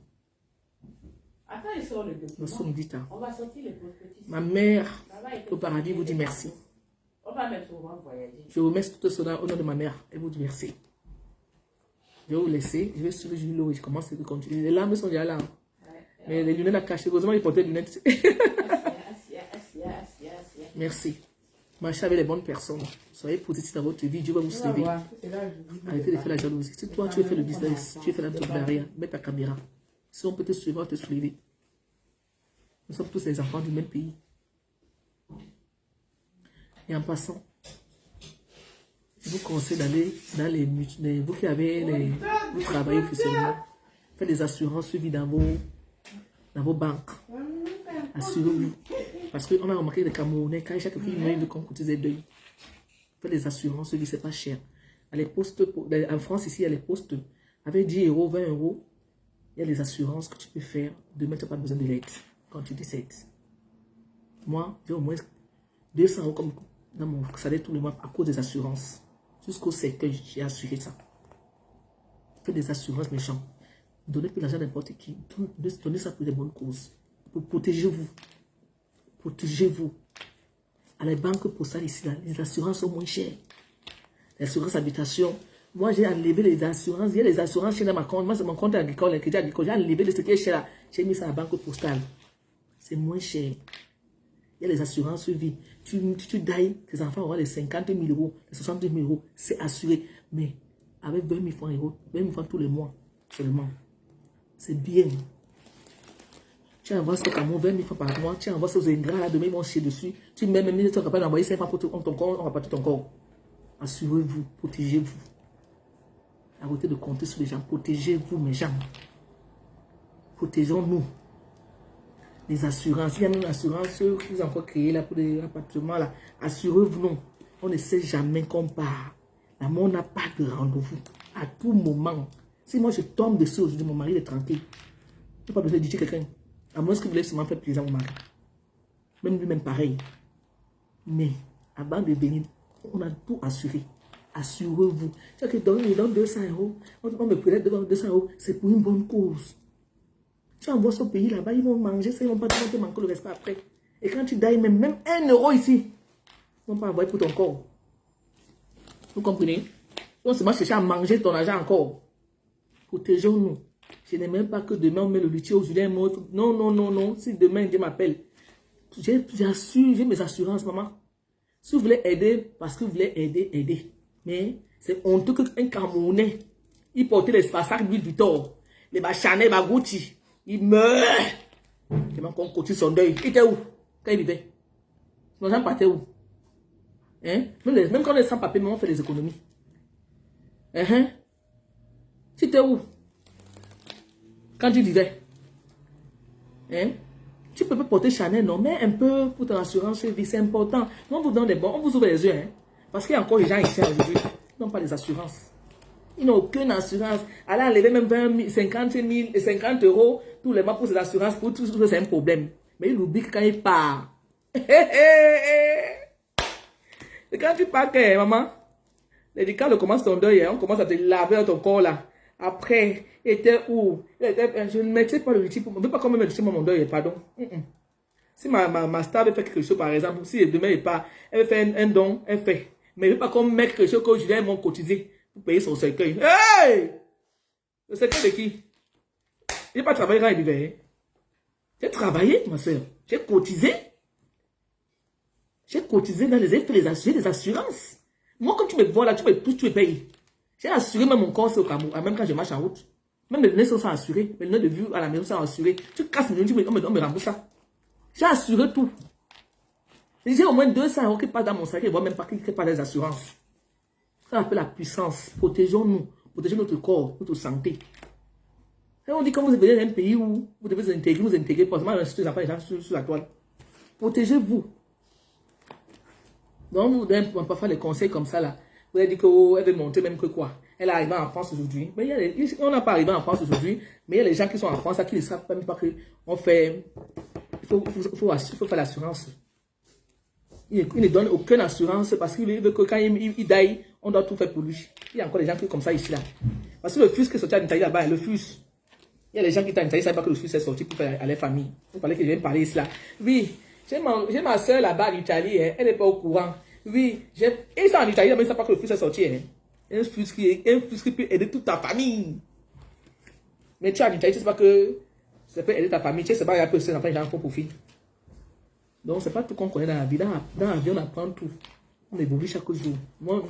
Attends, il sort le document. La somme dit. On va sortir les petits. Ma mère au paradis vous dit merci. On va même souvent voyager. Je vous remercie tout cela au nom de ma mère. Elle vous dit merci. Je vais vous laisser. Je vais suivre Julio et je commence à continuer. Les larmes sont déjà là. Mais les lunettes à cacher. Heureusement, ils portaient des lunettes. Merci. Marchez avec les bonnes personnes. Soyez positifs dans votre vie. Dieu va vous sauver. Arrêtez de faire la jalousie. Si toi, tu veux faire le business, tu veux faire l'entrepreneuriat, mets ta caméra. Si on peut te suivre, on te suivre. Nous sommes tous les enfants du même pays. Et en passant, je vous conseille d'aller dans les vous qui avez vous travaillez officiellement, faites des assurances suivies dans vos banques. Assurez-vous. Parce qu'on a remarqué les Camerounais, quand chaque fille meurt, ils comptent des deuils. Faites des assurances suivies, c'est pas cher. À les postes, en France, ici, il y a les postes. Avec 10 €, 20 €, il y a les assurances que tu peux faire. Demain, tu n'as pas besoin de l'aide. Quand tu décèdes. Moi, j'ai au moins 200 € comme dans mon salaire tous les mois à cause des assurances. Jusqu'au cercueil, j'ai assuré ça. Faites des assurances méchantes. Donnez plus l'argent à n'importe qui. Donnez ça pour des bonnes causes. Pour protéger vous. Protégez-vous. À les banques postales ici, là, les assurances sont moins chères. Les assurances habitation. Moi, j'ai enlevé les assurances. Il y a les assurances chez ma compte. Moi, c'est mon compte agricole. J'ai enlevé ce qui est cher là. J'ai mis ça à la banque postale. C'est moins cher. Il y a les assurances vie. Tu dailles, tes enfants auront les 50 000 €, les 60 000 €. C'est assuré. Mais avec 20 000 francs euros, 20 000 francs tous les mois seulement. C'est bien. Tu envoies ce Cameroun 20 000 francs par mois. Tu envoies aux ingrats là, demain ils vont chier dessus. Tu mets même, tu es capable d'envoyer 5 francs pour ton corps, on va pas tout ton corps. Assurez-vous, protégez-vous. Arrêtez de compter sur les gens. Protégez-vous, mes gens. Protégeons-nous. Les assurances. Il y a une assurance qu'ils ont encore créée là pour les appartements. Là. Assurez-vous. On ne sait jamais qu'on part. La mort n'a pas de rendez-vous. À tout moment. Si moi je tombe dessus aujourd'hui, mon mari est tranquille. Je n'ai pas besoin de dire quelqu'un. À moins que vous voulez seulement faire plaisir à mon mari. Même lui-même pareil. Mais avant de venir, on a tout assuré. Assurez-vous. C'est-à-dire que ils donnent 200 €. On me prélève 200 €. C'est pour une bonne cause. Tu envoies ce pays là-bas, ils vont manger ça, ils vont pas te manquer le respect après. Et quand tu dailles même 1 € ici, ils vont pas envoyer pour ton corps. Vous comprenez? Donc c'est moi chercher à manger ton argent encore. Protégeons-nous. Je n'aime même pas que demain on met le luthier au Julien mort. Non, non, non, non. Si demain Dieu m'appelle, j'ai mes assurances, maman. Si vous voulez aider, parce que vous voulez aider, aidez. Mais c'est honteux qu'un Camerounais, il portait les sacs Louis Vuitton, les Chanel, les Gucci, il meurt. Il m'a encore continué son deuil. Il était où? Quand il vivait? Nos gens partaient où? Hein? Même quand on est sans papier, on fait des économies. Tu étais où? Quand tu vivais? Hein? Tu peux pas porter Chanel, non, mais un peu pour ton assurance vie, c'est important. On vous donne des bons, on vous ouvre les yeux, hein. Parce qu'il y a encore des gens ici aujourd'hui qui n'ont pas les assurances. Ils n'ont aucune assurance. Aller enlever même 20 000, 50 000 et 50 € tous les mois pour ces assurances, pour tout ça, c'est un problème. Mais il oublie que quand il part. Et quand tu pars, maman, quand on commence ton deuil, on commence à te laver dans ton corps là. Après, il était où? Je ne mettais pas le luthier pour... Je ne veux pas qu'on me mette mon deuil, pardon. Si ma star veut faire quelque chose, par exemple, si demain il part, elle veut faire un don, elle fait. Mais je ne veux pas qu'on me mette quelque chose que Julien m'a cotisé pour payer son cercueil. Hey! Le cercueil de qui? Il n'a pas travaillé quand il vivait. J'ai travaillé, ma soeur. J'ai cotisé. J'ai cotisé dans les effets, des assurances. Moi, quand tu me vois là, tu me pousses, tu me payes. J'ai assuré même mon corps au Cameroun, même quand je marche en route. Même les lunettes sont assurées. Les lunettes de vue à la maison sont assurées. Tu casses mes lunettes, on me rembourse ça. J'ai assuré tout. J'ai au moins 200 € qui passent dans mon sac et voient même pas qui pas des assurances. Ça appelle la puissance. Protégeons-nous. Protégeons notre corps, notre santé. Et on dit quand vous venez dans un pays où vous devez vous intégrer, pas seulement les enfants sur la toile. Protégez-vous. Donc, vous donnez parfois les conseils comme ça là. Vous avez dit qu'elle veut monter même que quoi. Elle est arrivée en France aujourd'hui. Mais on n'a pas arrivé en France aujourd'hui. Mais il y a les gens qui sont en France là, qui ne savent même pas qu'on fait. Il faut faire l'assurance. Il ne donne aucune assurance parce qu'il veut que quand il daille, on doit tout faire pour lui. Il y a encore des gens qui sont comme ça ici là. Parce que le fils qui est sorti en Italie là-bas, le fils. Il y a des gens qui sont en Italie, ils ne savent pas que le fils est sorti pour faire à leur famille. Il fallait que je vienne parler ici là. Oui, j'ai ma soeur là-bas en Italie, hein, elle n'est pas au courant. Oui, ils sont en Italie, mais ils ne savent pas que le fils est sorti. Hein. Un fils qui peut aider toute ta famille. Mais tu es en Italie, tu ne sais pas que ça peut aider ta famille. Tu ne sais pas qu'il y a peu de enfants, les gens font profit. Donc, ce n'est pas tout qu'on connaît dans la vie. Dans la vie, on apprend tout. On évolue chaque jour. Moi,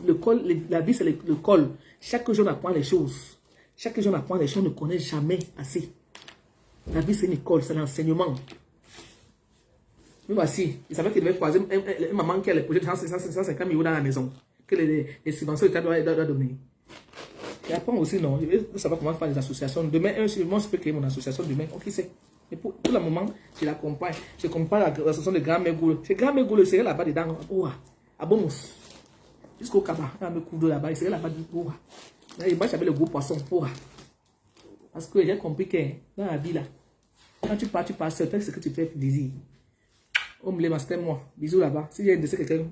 la vie, c'est le col. Chaque jour, on apprend les choses. Chaque jour, on apprend les choses, on ne connaît jamais assez. La vie, c'est une école, c'est l'enseignement. Mais voici, il savait qu'il devait croiser une maman qui a les projets de 150 000 € dans la maison. Que les subventions l'État doit donner. Et après aussi, non, je veux savoir comment faire des associations. Demain, moi, je peux créer mon association demain. Qui sait? Mais pour le moment, je l'accompagne. Je comprends l'association de Grand-Mère Gouleux. C'est Grand-Mère Gouleux, c'est là-bas dedans. À Bomos. Jusqu'au Kaba. Dans le coup d'eau là-bas, il serait là-bas du tout. Moi, j'avais le gros poisson. Parce que j'ai compris que dans la vie là, quand tu pars seul, fais ce que tu fais plaisir. On me les masque moi. Bisous là-bas. Si j'ai un de quelqu'un,